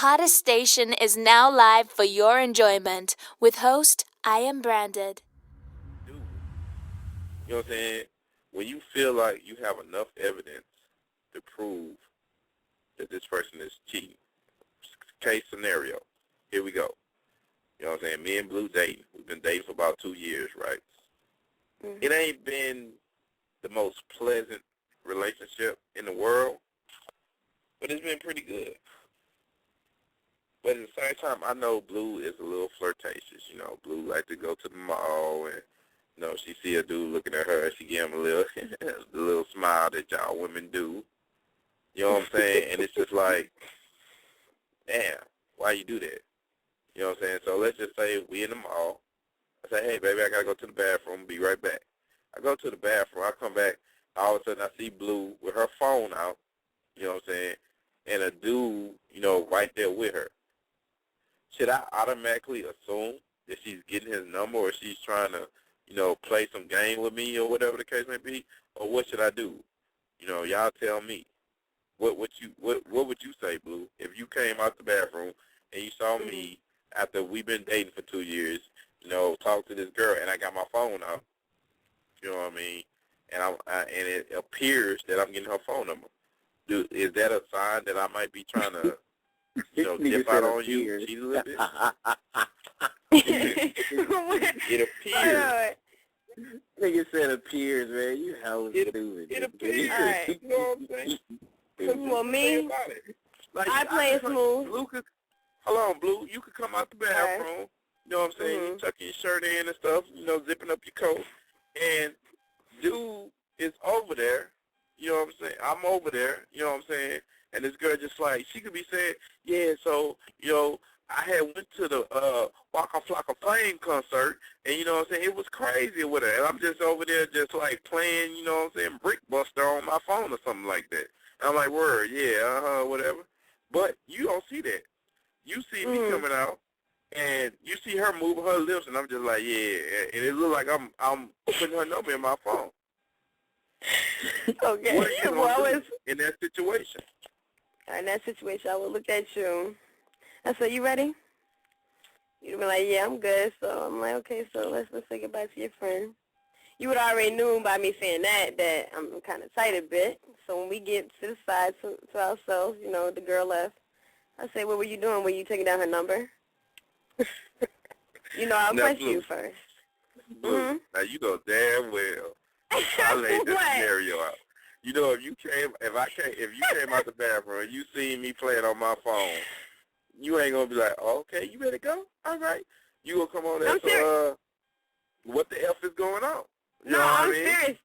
hottest station is now live for your enjoyment. With host, I am Branded. Dude, you know what I'm saying? When you feel like you have enough evidence to prove that this person is cheating, case scenario, here we go. You know what I'm saying? Me and Blue dating. We've been dating for about 2 years, right? Mm-hmm. It ain't been the most pleasant relationship in the world, but it's been pretty good. But at the same time, I know Blue is a little flirtatious. You know, Blue like to go to the mall and, you know, she see a dude looking at her, she give him a little, the little smile that y'all women do. You know what I'm saying? And it's just like, damn, why you do that? You know what I'm saying? So let's just say we in the mall. I say, hey, baby, I got to go to the bathroom. Be right back. I go to the bathroom. I come back. All of a sudden, I see Blue with her phone out, you know what I'm saying, and a dude, you know, right there with her. Should I automatically assume that she's getting his number or she's trying to, you know, play some game with me or whatever the case may be? Or what should I do? You know, y'all tell me. What would you say, Blue, if you came out the bathroom and you saw me after we've been dating for 2 years, you know, talk to this girl and I got my phone out, you know what I mean, and and it appears that I'm getting her phone number. Is that a sign that I might be trying to, you know, dip out on you, cheat a little bit? It appears. Nigga said appears, man. You hella stupid. It appears. Right. You know what I'm saying? Well, me, like, I play it smooth. Blue could, hold on, Blue. You could come out the bathroom. Right. You know what I'm saying? You tucking your shirt in and stuff. You know, zipping up your coat. And dude is over there. You know what I'm saying? I'm over there. You know what I'm saying? And this girl just like, she could be saying, yeah, so, you know, I had went to the Waka Flocka Flame concert, and, you know what I'm saying, it was crazy with her. And I'm just over there just, like, playing, you know what I'm saying, Brick Buster on my phone or something like that. And I'm like, word, yeah, whatever. But you don't see that. You see me coming out, and you see her moving her lips, and I'm just like, yeah. And it looks like I'm putting her number in my phone. Okay. What are you going to do in that situation? In that situation, I would look at you. I said, you ready? You'd be like, yeah, I'm good. So I'm like, okay, so let's say goodbye to your friend. You would already knew by me saying that I'm kind of tight a bit. So when we get to the side to ourselves, you know, the girl left. I say, what were you doing? Were you taking down her number? You know, I'll question you first. Blue, now you know damn well I laid this scenario out. You know, if you came out the bathroom and you seen me playing on my phone, you ain't gonna be like, oh, okay, you ready to go? All right. You gonna come on there, so, what the F is going on? You know what I mean? Serious.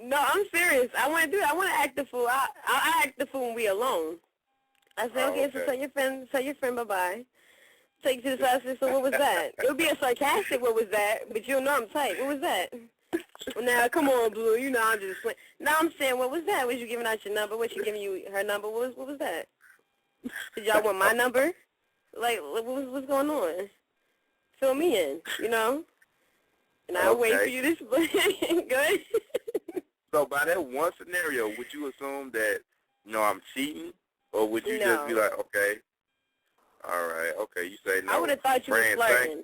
No, I'm serious. I want to do it. I want to act the fool. I'll act the fool when we alone. I say, okay, so tell your friend bye-bye. Take you to the side and say, so what was that? It would be a sarcastic, what was that? But you'll know I'm tight. What was that? Well, now, come on, Blue. You know I'm just playing. Now I'm saying, what was that? Was you giving out your number? Was she giving you her number? What was that? Did y'all want my number? Like, what's going on? Fill me in, you know? And I'll wait for you to explain. Good? So by that one scenario, would you assume that, you know, I'm cheating? Or would you just be like, okay, all right, okay, you say no. I would have thought you were flirting.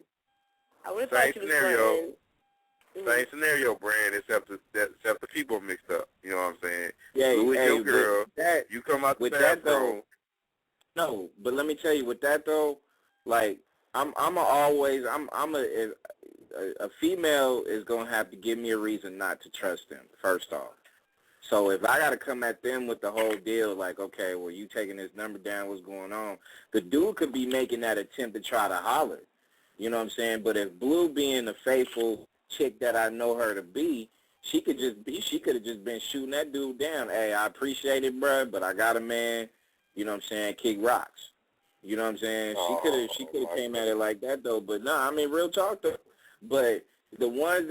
I would have thought you were flirting. Same scenario, Brand, except the people mixed up. You know what I'm saying? Yeah, your girl, you come out the bathroom. No, but let me tell you, with that though, like a female is gonna have to give me a reason not to trust them. First off, so if I gotta come at them with the whole deal, like, okay, well, you taking this number down, what's going on? The dude could be making that attempt to try to holler. You know what I'm saying? But if Blue being the faithful chick that I know her to be, she could have just been shooting that dude down. Hey, I appreciate it, bruh, but I got a man. You know what I'm saying? Kick rocks. You know what I'm saying? She could have came at it like that though. But no, I mean, real talk though. But the ones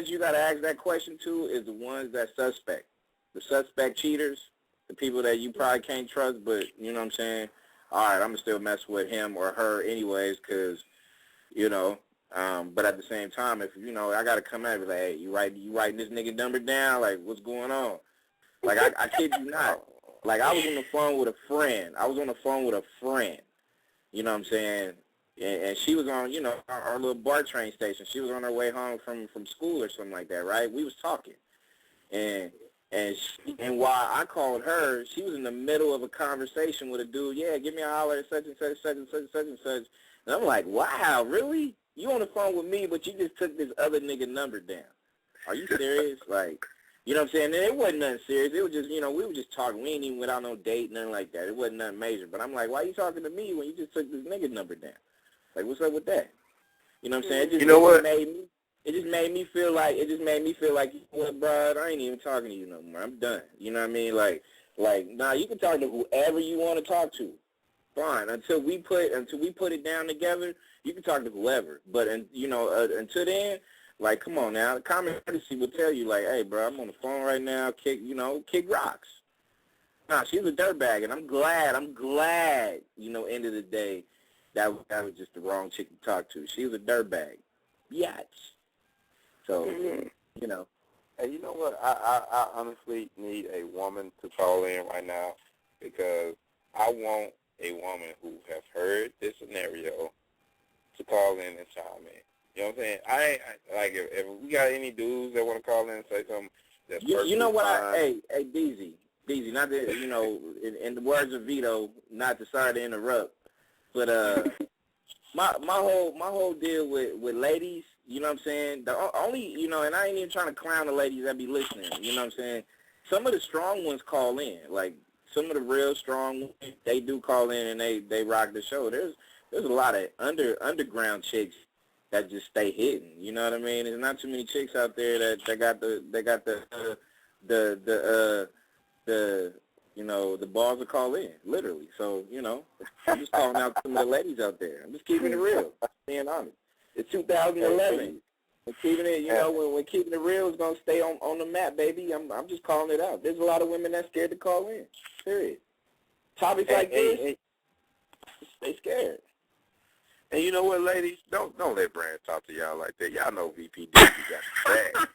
you gotta ask that question to is the ones that suspect. The suspect cheaters, the people that you probably can't trust, but you know what I'm saying? All right, I'm gonna still mess with him or her anyways, cause you know. But at the same time, if you know, I gotta come at it like, hey, you writing this nigga number down? Like, what's going on? Like, I kid you not. Like, I was on the phone with a friend. You know what I'm saying? And she was on, our little BART train station. She was on her way home from school or something like that, right? We was talking. And while I called her, she was in the middle of a conversation with a dude. Yeah, give me a holler at such and such, such and such, such and such. And I'm like, wow, really? You on the phone with me, but you just took this other nigga number down. Are you serious? Like, you know what I'm saying? And it wasn't nothing serious. It was just, we were just talking. We ain't even without no date, nothing like that. It wasn't nothing major. But I'm like, why you talking to me when you just took this nigga number down? Like, what's up with that? You know what I'm saying? You know what? It just made me feel like, you know what, bro, I ain't even talking to you no more. I'm done. You know what I mean? Like, nah, you can talk to whoever you want to talk to. Fine. Until we put it down together, you can talk to whoever. But, until then, like, come on now. Common courtesy will tell you, like, hey, bro, I'm on the phone right now. Kick rocks. Nah, she's a dirtbag, and I'm glad, end of the day, that was just the wrong chick to talk to. She was a dirtbag. Biatch. So, And you know what? I honestly need a woman to call in right now because I want a woman who has heard this scenario to call in and chime in. You know what I'm saying? I if we got any dudes that want to call in and say something that's perfectly you know what? fine. Hey, DZ, not to, in the words of Vito, not to sorry to interrupt, but my whole deal with ladies, you know what I'm saying? The only, and I ain't even trying to clown the ladies that be listening, you know what I'm saying? Some of the strong ones call in, like some of the real strong ones, they do call in and they rock the show. There's a lot of underground chicks that just stay hidden, you know what I mean? There's not too many chicks out there that got the balls to call in, literally. So, I'm just calling out some of the ladies out there. I'm just keeping it real. I'm being honest. It's 2011. And keeping it, when keeping it real is gonna stay on the map, baby. I'm just calling it out. There's a lot of women that's scared to call in. Period. Topics like this, they scared. And you know what, ladies? Don't let Brand talk to y'all like that. Y'all know VPD got the bag.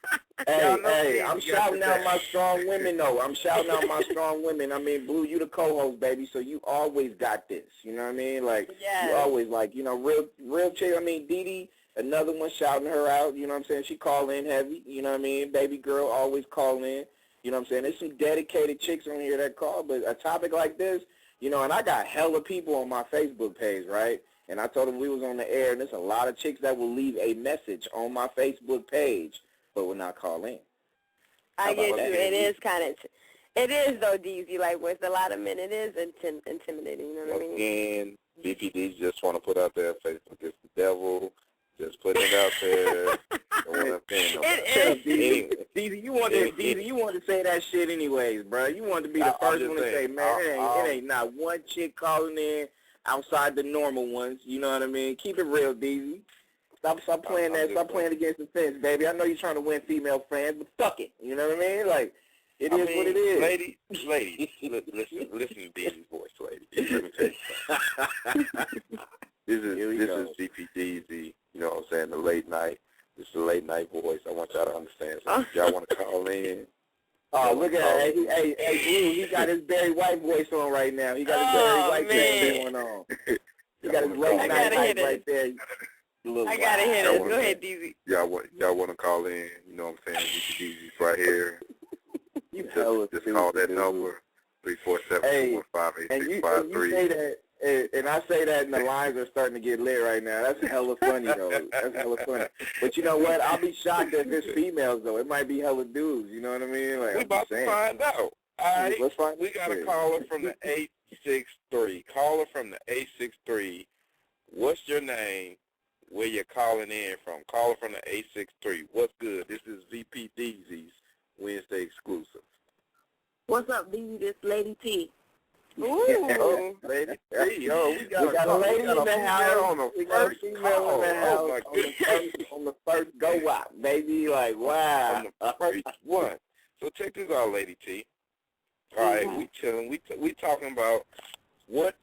Hey, I'm shouting out my strong women, though. I'm shouting out my strong women. I mean, Blue, you the co-host, baby, so you always got this. You know what I mean? Like, you always, like, real chick. I mean, Dee Dee, another one shouting her out. You know what I'm saying? She call in heavy. You know what I mean? Baby girl always call in. You know what I'm saying? There's some dedicated chicks on here that call, but a topic like this, and I got hella people on my Facebook page, right? And I told them we was on the air, and there's a lot of chicks that will leave a message on my Facebook page, but will not call in. I get you. It is it is, though, DZ. Like, with a lot of men, it is intimidating, you know what I mean? Again, VPD just want to put out there, Facebook is the devil. Just putting it out there. DZ, you wanted to say that shit anyways, bro. You wanted to be the first one to say, man, it ain't not one chick calling in outside the normal ones. You know what I mean? Keep it real, DZ. Stop playing that. Stop playing against the fence, baby. I know you're trying to win female fans, but fuck it. You know what I mean? Like, it is what it is. Ladies, listen to DZ's voice, ladies. Let me tell you something. This is VPDZ. You know what I'm saying? The late night. This is the late night voice. I want y'all to understand. So if y'all want to call in. Oh, look at that. Hey, Blue, he got his Barry White voice on right now. He got his Barry White voice going on. He got his late night right there. I gotta hit it. Go ahead, DZ. Y'all want to call in? You know what I'm saying? VPDZ's right here. Just call that number 347-215-8653. And you say that. And I say that, and the lines are starting to get lit right now. That's hella funny, though. That's hella funny. But you know what? I'll be shocked if it's females, though. It might be hella dudes. You know what I mean? Like, we about to find out. All right. Let's find we got a caller from the 863. Caller from the 863. What's your name? Where you're calling in from? Caller from the 863. What's good? This is VPDZ's Wednesday exclusive. What's up, DZ? This Lady T. Ooh, Lady T. Oh, we got a lady in the house. On the we got a first female call. in the house. Oh, my goodness. On the first go out, baby. Like, wow. On the first one. So check this out, Lady T. All right, we chilling. We talking about what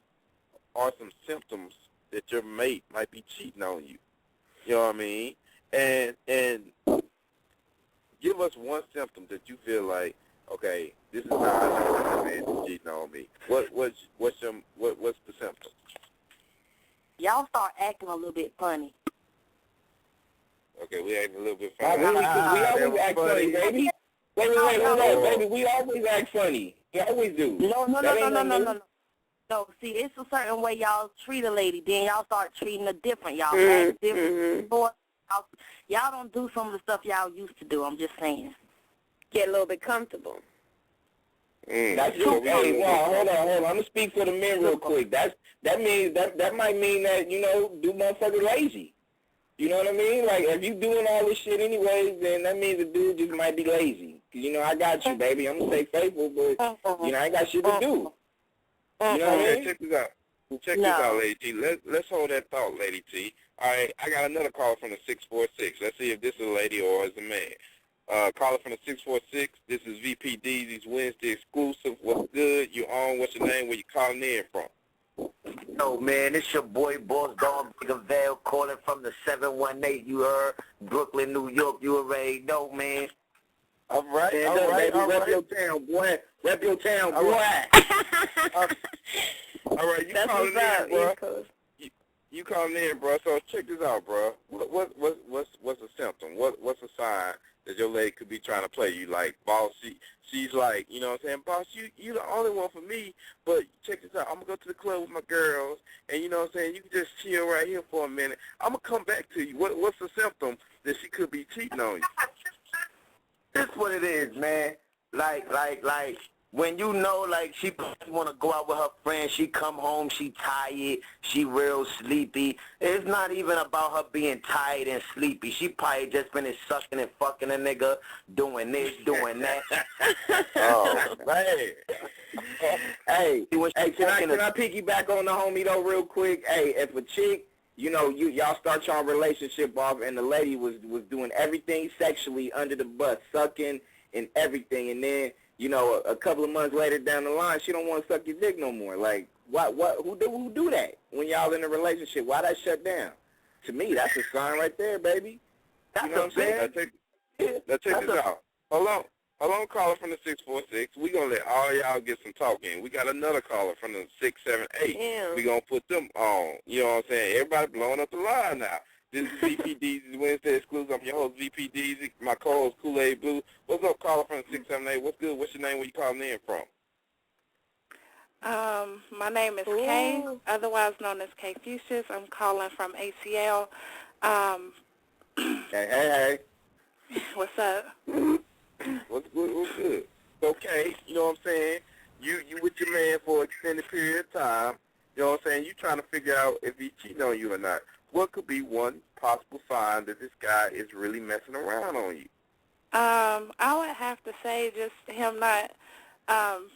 are some symptoms that your mate might be cheating on you. You know what I mean? And give us one symptom that you feel like, okay, this is how I know this man is cheating on me. What's the symptom? Y'all start acting a little bit funny. Okay, we acting a little bit funny. We always act funny, baby. Wait, hold on, baby. We always act funny. We always do. No. No, see, it's a certain way y'all treat a lady. Then y'all start treating her different. Y'all act different. Y'all don't do some of the stuff y'all used to do. I'm just saying. Get a little bit comfortable. That's true. Hey, hold on. I'm gonna speak for the men real quick. That means that might mean that, you know, do motherfuckers lazy. You know what I mean? Like, if you doing all this shit anyways, then that means the dude just might be lazy. 'Cause, you know, I got you, baby. I'm gonna stay faithful, but you know, I ain't got shit to do. You know what I mean? Check this out. Check this out, Lady T. Let's hold that thought, Lady T. All right, I got another call from the 646. Let's see if this is a lady or is a man. Caller from the 646. This is VPD. These Wednesday exclusive. What's good? You on? What's your name? Where you calling in from? Yo, man, it's your boy, Boss Dog Bigger Vale, calling from the 718, you heard? Brooklyn, New York, you already know, man. All right, baby. Rep your town, boy. Rep your town, boy. All right, you calling in, bro. You calling in, bro. So check this out, bro. What's a symptom? What's a sign that your lady could be trying to play you? Like, boss, she's like, you know what I'm saying, boss, you the only one for me, but check this out, I'm going to go to the club with my girls, and you know what I'm saying, you can just chill right here for a minute. I'm going to come back to you. What's the symptom that she could be cheating on you? This what it is, man. Like, when you know, like, she want to go out with her friends, she come home, she tired, she real sleepy. It's not even about her being tired and sleepy. She probably just finished sucking and fucking a nigga, doing this, doing that. Oh, man. Hey, can I piggyback on the homie, though, real quick? Hey, if a chick, you know, y'all start y'all relationship off and the lady was doing everything sexually under the bus, sucking and everything, and then, you know, a couple of months later down the line, she don't want to suck your dick no more. Like, who do that when y'all in a relationship? Why that shut down? To me, that's a sign right there, baby. You know what I'm saying? Now check this out. Hold on, caller from the 646. We're going to let all y'all get some talk in. We got another caller from the 678. We're going to put them on. You know what I'm saying? Everybody blowing up the line now. This is VPD's Wednesday exclusive. I'm your host, VPD's. My co-host, Kool-Aid Blue. What's up, caller from the 678? What's good? What's your name? Where you calling in from? My name is Kay, otherwise known as Kay Fuchsius. I'm calling from ACL. Hey. What's up? What's good? Okay, you know what I'm saying? You with your man for an extended period of time. You know what I'm saying? You trying to figure out if he's cheating on you or not. What could be one possible sign that this guy is really messing around on you? I would have to say just him not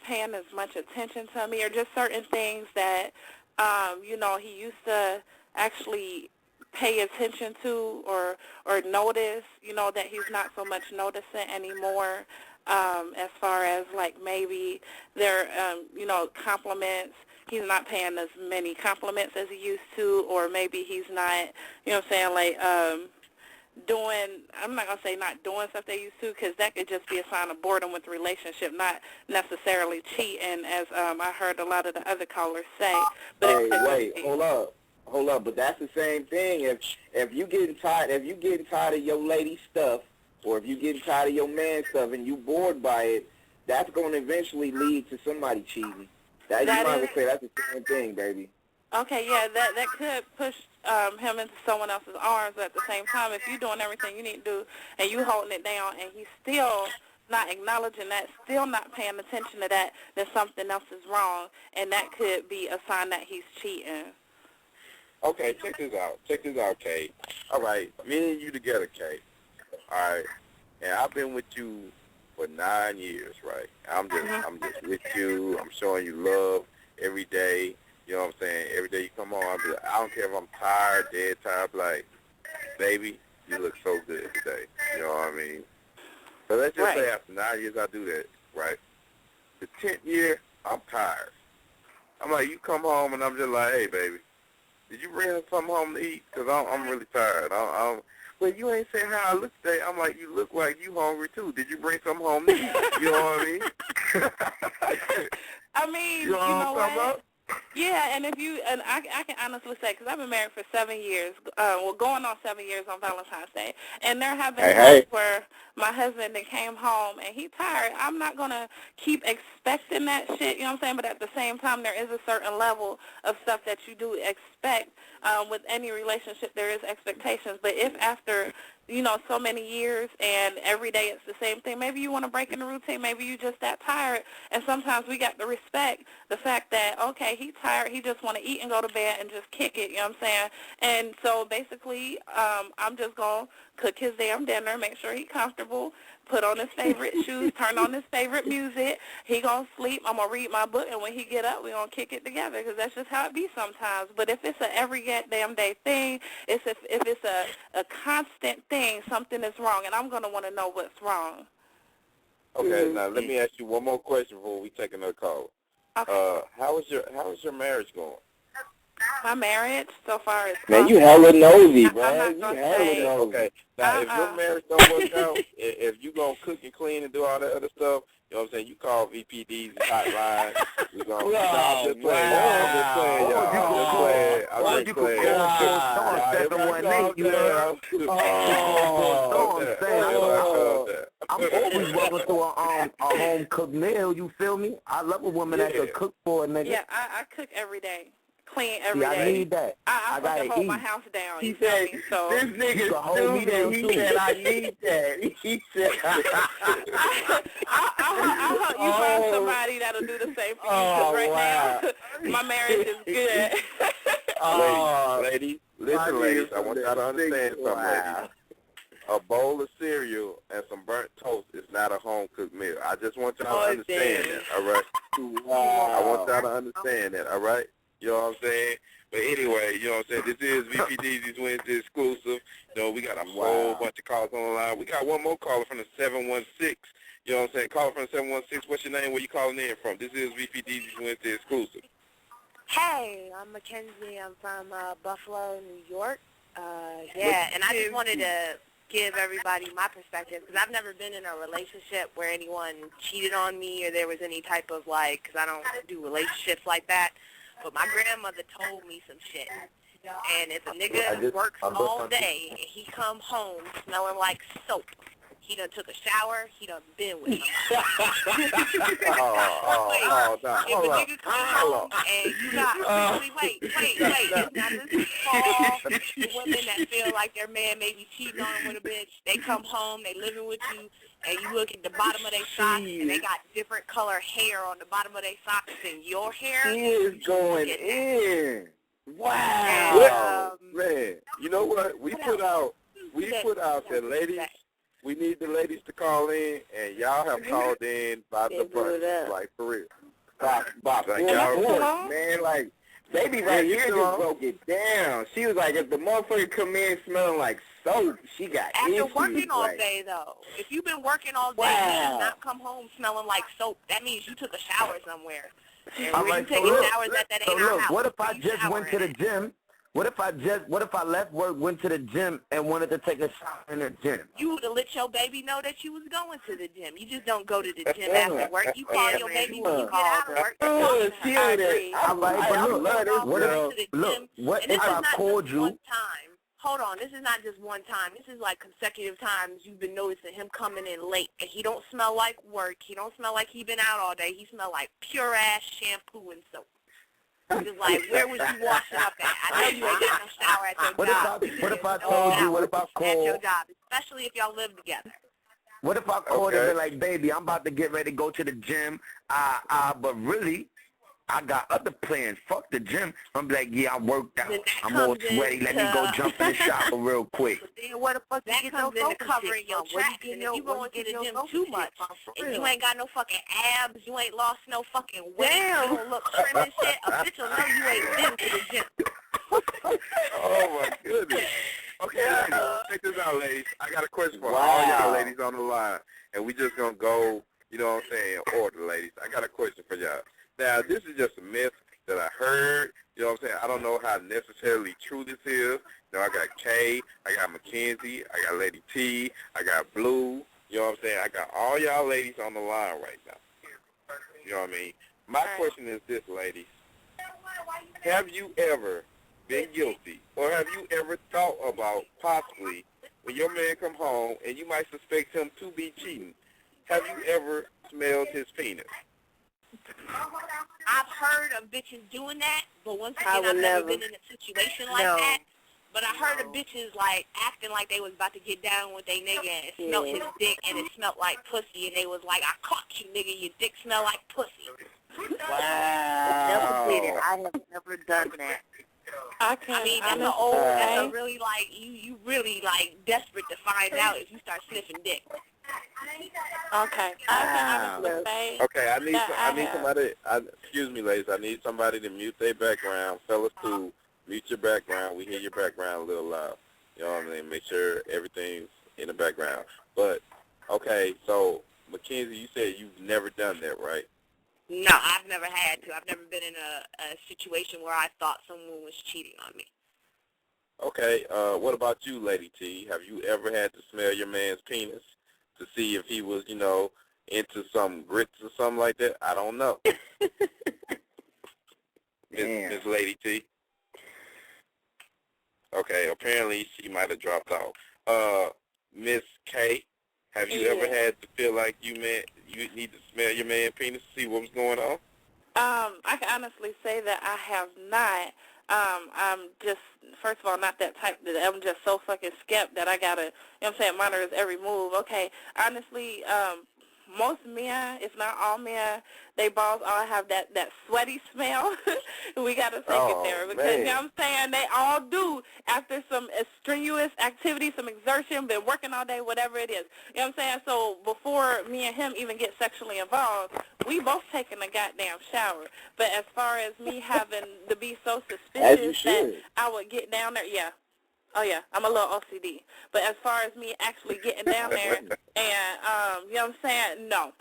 paying as much attention to me, or just certain things that, you know, he used to actually pay attention to or notice, you know, that he's not so much noticing anymore, as far as, like, maybe their, you know, compliments. He's not paying as many compliments as he used to, or maybe he's not, you know what I'm saying, like, I'm not going to say not doing stuff they used to, because that could just be a sign of boredom with the relationship, not necessarily cheating, as I heard a lot of the other callers say. But hold up, but that's the same thing. If you getting tired of your lady stuff, or if you getting tired of your man stuff and you bored by it, that's going to eventually lead to somebody cheating. You might as well say that's the same thing, baby. Okay, yeah, that could push him into someone else's arms, but at the same time, if you're doing everything you need to do and you holding it down and he's still not acknowledging that, still not paying attention to that, then something else is wrong, and that could be a sign that he's cheating. Okay, check this out, Kay. All right, me and you together, Kay. All right, and I've been with you for 9 years, right? I'm just with you. I'm showing you love every day. You know what I'm saying? Every day you come on, I don't care if I'm tired, dead tired. I'm like, baby, you look so good today. You know what I mean? So let's just say after 9 years I do that, right? The 10th year, I'm tired. I'm like, you come home and I'm just like, hey, baby, did you bring something home to eat? Because I'm really tired. Well, you ain't saying how I look today. I'm like, you look like you hungry too. Did you bring something home to eat? You know what I mean? I mean, you know what? Yeah, and if you, and I can honestly say, because I've been married for 7 years, going on 7 years on Valentine's Day, and there have been times where my husband then came home and he tired. I'm not going to keep expecting that shit, you know what I'm saying? But at the same time, there is a certain level of stuff that you do expect. With any relationship, there is expectations. But if after, so many years and every day it's the same thing, maybe you want to break in the routine, maybe you just that tired, and sometimes we got to respect the fact that, okay, he's tired, he just want to eat and go to bed and just kick it, you know what I'm saying? And so basically, I'm just going to cook his damn dinner, make sure he's comfortable, put on his favorite shoes, turn on his favorite music, he going to sleep, I'm going to read my book, and when he get up, we going to kick it together, because that's just how it be sometimes. But if it's a every damn day thing, if it's a constant thing, something is wrong, and I'm going to want to know what's wrong. Okay, now let me ask you one more question before we take another call. Okay. How is your marriage going? My marriage so far is Man, you hella nosy, I'm man. not You gonna hella say. nosy. Okay, now if your marriage don't work out, if you gonna cook and clean and do all that other stuff, you know what I'm saying, you call VPD's hotline. We gonna, I'm just playing, y'all. I'm just playing, y'all. I'm just playing. I'm always welcome to a home cooked meal. You feel me? I love a woman that can cook for a nigga. Yeah, I cook every day, clean every day. I need that. I gotta hold eat. my house down. He You feel said, me? So this nigga stupid. He said, I need that. He said, I'll help you find somebody that'll do the same for you. Because right now, my marriage is good. Ladies, listen, ladies, I want y'all to understand something, ladies. A bowl of cereal and some burnt toast is not a home-cooked meal. I just want y'all to understand that, all right? I want y'all to understand that, all right? You know what I'm saying? But anyway, you know what I'm saying? This is VPD's Wednesday exclusive. We got a whole bunch of callers on the line. We got one more caller from the 716. You know what I'm saying? Caller from the 716. What's your name? Where you calling in from? This is VPD's Wednesday exclusive. Hey, I'm Mackenzie. I'm from Buffalo, New York. And I just wanted to give everybody my perspective because I've never been in a relationship where anyone cheated on me or there was any type of because I don't do relationships like that. But my grandmother told me some shit. And if a nigga works all day and he come home smelling like soap, he done took a shower, he done been with him. If a nigga come home and you got, wait, it's not this fall the women that feel like their man may be cheating on them with a bitch. They come home, they living with you, and you look at the bottom of their socks, and they got different color hair on the bottom of their socks than your hair. He is going in. Wow. Man, you know what? We put out that ladies, we need the ladies to call in, and y'all have called in by the bunch, like for real. Man, baby right here just broke it down. She was like, if the motherfucker come in smelling like soap, she got After issues. working all day, though, if you've been working all day and not come home smelling like soap, that means you took a shower somewhere. And where you taking showers at that ain't our house. What if I just went to the gym? What if I left work, went to the gym, and wanted to take a shower in the gym? You would have let your baby know that you was going to the gym. You just don't go to the gym after work. You call your baby when you get out of work. I agree. What if I called you? Hold on, this is not just one time. This is like consecutive times you've been noticing him coming in late. And he don't smell like work. He don't smell like he been out all day. He smell like pure-ass shampoo and soap. Just like, where was you washing up at? I know you ain't got no shower at your job. What if I told you, what if I called? At your job, especially if y'all live together. What if I called and be like, baby, I'm about to get ready to go to the gym, but really, I got other plans. Fuck the gym. I'm like, yeah, I worked out. I'm all sweaty. Let me go jump in the shower real quick. But then what the fuck that comes into covering your tracks. And if you going to the gym too much, and you ain't got no fucking abs, you ain't lost no fucking weight, you don't look trim and shit, a bitch will know you ain't been to the gym. Oh, my goodness. Okay, check this out, ladies. I got a question for all y'all ladies on the line, and we just going to go, you know what I'm saying, in order, ladies. I got a question for y'all. Now, this is just a myth that I heard. You know what I'm saying? I don't know how necessarily true this is. I got Kay, I got Mackenzie, I got Lady T, I got Blue. You know what I'm saying? I got all y'all ladies on the line right now. You know what I mean? My question is this, ladies. have you ever been guilty, or have you ever thought about possibly when your man come home and you might suspect him to be cheating, have you ever smelled his penis? I've heard of bitches doing that, but once again, I've never been in a situation like that. But I heard of bitches, like, acting like they was about to get down with they nigga and it smelled his dick and it smelled like pussy, and they was like, I caught you, nigga, your dick smell like pussy. Wow. Never did it. I have never done that. I mean, that's an old, that's a really, like, you really, like, desperate to find out if you start sniffing dick. Okay. Okay, I need somebody. Excuse me, ladies. I need somebody to mute their background. Fellas, too, mute your background. We hear your background a little loud. You know what I mean? Make sure everything's in the background. But okay, so Mackenzie, you said you've never done that, right? No, I've never had to. I've never been in a situation where I thought someone was cheating on me. Okay. What about you, Lady T? Have you ever had to smell your man's penis to see if he was, into some grits or something like that? I don't know. Miss Lady T? Okay, apparently she might have dropped off. Miss K, have you ever had to feel like you need to smell your man's penis to see what was going on? I can honestly say that I have not. I'm just, first of all, not that type. That I'm just so fucking skept that I gotta, monitor his every move. Okay, honestly, most men, if not all men, they balls all have that sweaty smell. We gotta take it there because you know what I'm saying. They all do after some strenuous activity, some exertion, been working all day, whatever it is. You know what I'm saying. So before me and him even get sexually involved, we both taking a goddamn shower. But as far as me having to be so suspicious that I would get down there, yeah. Oh, yeah, I'm a little OCD. But as far as me actually getting down there and, you know what I'm saying, no.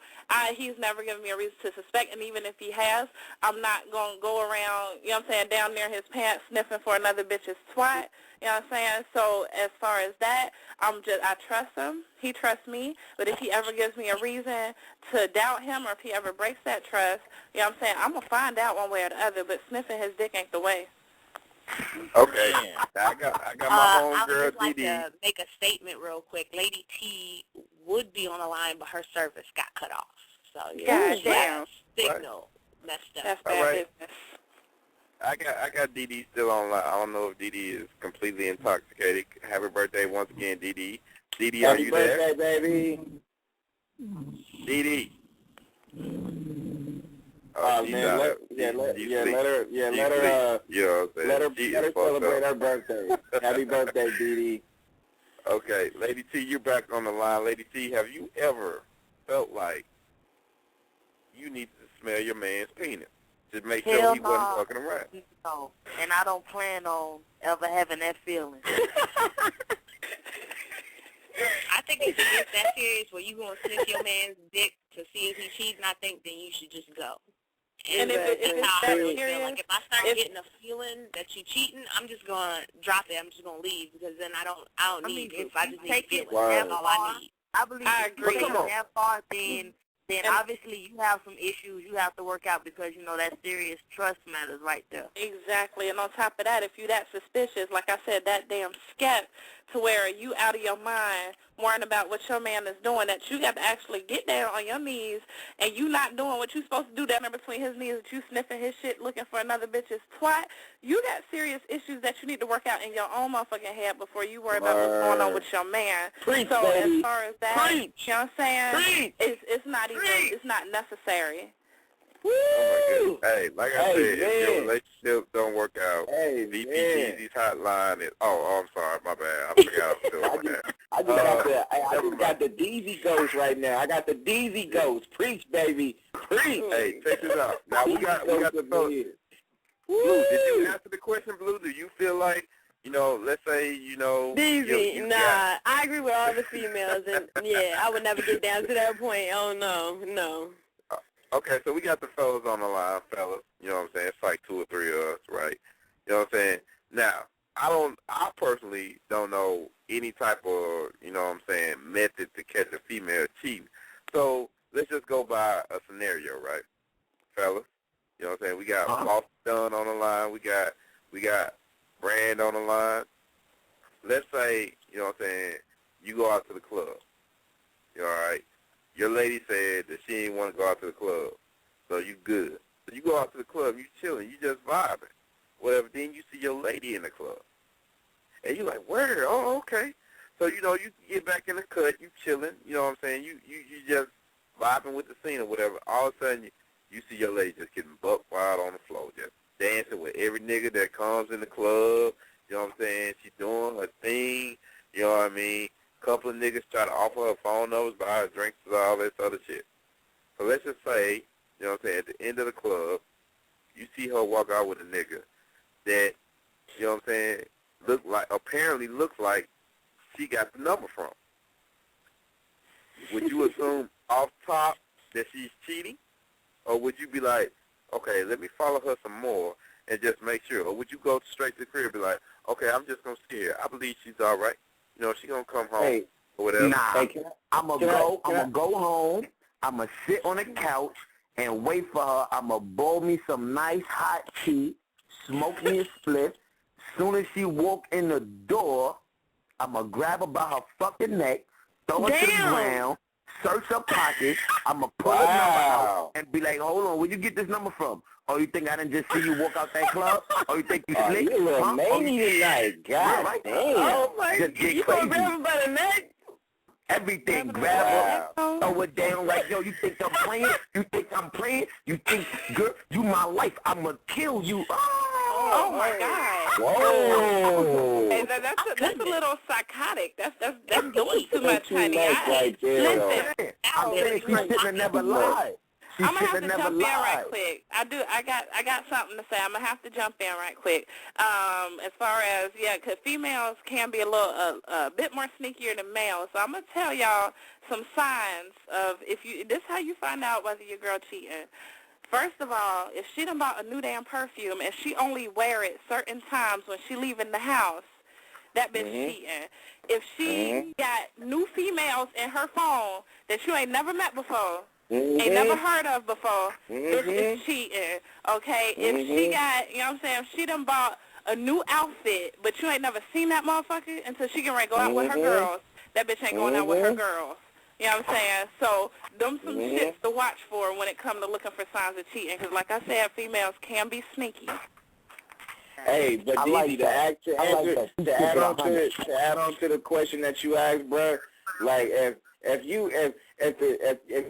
He's never given me a reason to suspect, and even if he has, I'm not going to go around, you know what I'm saying, down near his pants sniffing for another bitch's twat, you know what I'm saying? So as far as that, I trust him. He trusts me. But if he ever gives me a reason to doubt him or if he ever breaks that trust, you know what I'm saying, I'm going to find out one way or the other, but sniffing his dick ain't the way. Okay, I got my homegirl, I would just like Dee. to make a statement real quick. Lady T would be on the line, but her service got cut off. So yeah, damn. Signal messed up. That's bad business. I got Dee Dee still online. I don't know if Dee Dee is completely intoxicated. Happy birthday once again, Dee Dee. Dee Dee, are you there? Happy birthday, baby. Dee Dee. Oh man, let her celebrate her birthday. Happy birthday, Dee Dee. Okay, Lady T, you're back on the line. Lady T, have you ever felt like you needed to smell your man's penis to make sure he wasn't fucking around? No, and I don't plan on ever having that feeling. I think if it gets that serious where you going to sniff your man's dick to see if he's cheating, I think then you should just go. And if it's how that I really serious, feel. Like if I start getting a feeling that you cheating, I'm just gonna drop it. I'm just gonna leave because then I don't need proof. I just need to feel it. That's all I need. I believe if you take it that far, then obviously you have some issues you have to work out because, that serious trust matters right there. Exactly. And on top of that, if you that suspicious, like I said, that damn skept to where you out of your mind worrying about what your man is doing, that you got to actually get down on your knees and you not doing what you supposed to do down there between his knees, that you sniffing his shit looking for another bitch's twat, you got serious issues that you need to work out in your own motherfucking head before you worry about what's going on with your man. Preach, so baby. as far as that, Preach. you know what I'm saying? Preach. It's not even, it's not necessary. Oh my goodness. Hey, like I said, if your relationship don't work out, VPG's hotline is, I'm sorry, my bad. I forgot I was still on that. I just got the DZ ghost right now. I got the DZ ghost. Preach, baby. Preach. Hey, check this out. Now we got the fellas. Blue, did you answer the question, Blue? Do you feel like, let's say, DZ, I agree with all the females, and I would never get down to that point. Oh, no. Okay, so we got the fellas on the line, fellas. You know what I'm saying? It's like 2 or 3 of us, right? You know what I'm saying? Now, I personally don't know any type of, method to catch a female cheating. So let's just go by a scenario, right? Fellas, You know what I'm saying? We got Boss Dunn on the line. We got Brand on the line. Let's say, you know what I'm saying, you go out to the club. You all right? Your lady said that she didn't want to go out to the club, so you good. So you go out to the club, you chilling, you just vibing. Whatever, then you see your lady in the club. And you like, where? Oh, okay. So, you know, you get back in the cut, you chilling, you know what I'm saying? You just vibing with the scene or whatever. All of a sudden, you see your lady just getting buck wild on the floor, just dancing with every nigga that comes in the club. You know what I'm saying? She's doing her thing. You know what I mean? Couple of niggas try to offer her phone numbers, buy her drinks, and all this other shit. So let's just say, you know what I'm saying, at the end of the club, you see her walk out with a nigga that, you know what I'm saying, apparently looks like she got the number from. Would you assume off top that she's cheating? Or would you be like, okay, let me follow her some more and just make sure? Or would you go straight to the crib and be like, okay, I'm just going to see her. I believe she's all right. You know, she's going to come home or whatever. Nah, I'm going to go home. I'm going to sit on the couch and wait for her. I'm going to boil me some nice hot tea, smoke me a split. Soon as she walk in the door, I'm going to grab her by her fucking neck, throw her to the ground, search her pockets. I'm going to pull her number out and be like, hold on, where'd you get this number from? Oh, you think I didn't just see you walk out that club? Oh, you think you slick? You little maniac tonight. God damn. Oh, my Just God. get You going to crazy. grab him by the neck? Everything. Grab her, throw it down like, yo, you think I'm playing? You think I'm playing? You think, girl, you my life. I'm going to kill you. Oh my God. Whoa. Hey, that's a little psychotic. That's doing too much, honey. Right there. Listen, I'm saying she shouldn't have never lied. She I'm gonna should have have to never jump in right lied. quick. I got something to say. I'm gonna have to jump in right quick. As far as 'cause females can be a little a bit more sneakier than males. So I'm gonna tell y'all some signs of this is how you find out whether your girl cheating. First of all, if she done bought a new damn perfume and she only wear it certain times when she leaving the house, that bitch cheating. If she got new females in her phone that you ain't never met before, ain't never heard of before, bitch is cheating, okay? If she got, you know what I'm saying, if she done bought a new outfit, but you ain't never seen that motherfucker until she can go out with her girls, that bitch ain't going out with her girls. You know what I'm saying? So them some shits to watch for when it comes to looking for signs of cheating. Because like I said, females can be sneaky. Hey, but Dee, to add on to the question that you asked, bro, like if you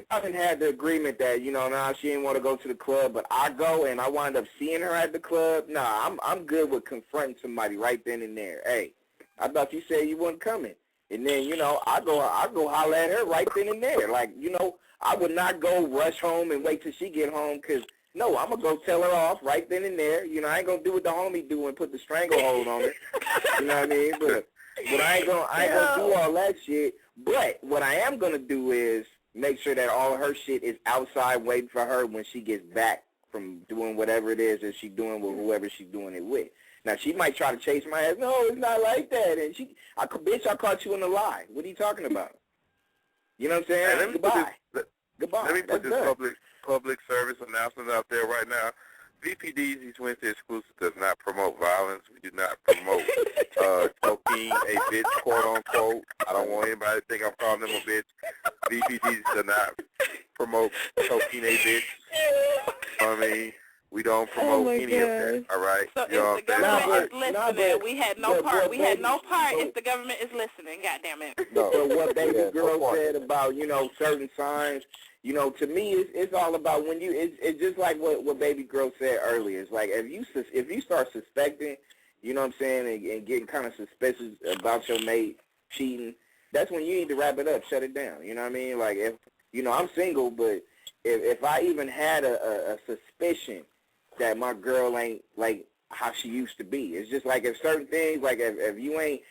haven't had the agreement that, you know, now she didn't want to go to the club, but I go and I wind up seeing her at the club, I'm good with confronting somebody right then and there. Hey, I thought you said you weren't coming. And then, you know, I go holler at her right then and there. Like, you know, I would not go rush home and wait till she get home because, no, I'm going to go tell her off right then and there. You know, I ain't going to do what the homie do and put the stranglehold on her. You know what I mean? But I ain't going to do all that shit. But what I am going to do is make sure that all her shit is outside waiting for her when she gets back from doing whatever it is that she's doing with whoever she's doing it with. Now, she might try to chase my ass. No, it's not like that. And bitch, I caught you in a lie. What are you talking about? You know what I'm saying? Hey, Goodbye. Let me put this public service announcement out there right now. VPD's East Wednesday exclusive does not promote violence. We do not promote choking a bitch, quote unquote. I don't want anybody to think I'm calling them a bitch. VPD's does not promote choking a bitch. I mean, we don't promote any of that, all right? So you know if the government is listening, we had no part. We had no part if the government is listening, goddammit. So what baby girl said about, you know, certain signs, you know, to me, it's all about when you, it's just like what baby girl said earlier. It's like if you start suspecting, you know what I'm saying, and getting kind of suspicious about your mate cheating, that's when you need to wrap it up, shut it down. You know what I mean? Like, if, you know, I'm single, but if I even had a suspicion that my girl ain't like how she used to be, it's just like if certain things, like if you ain't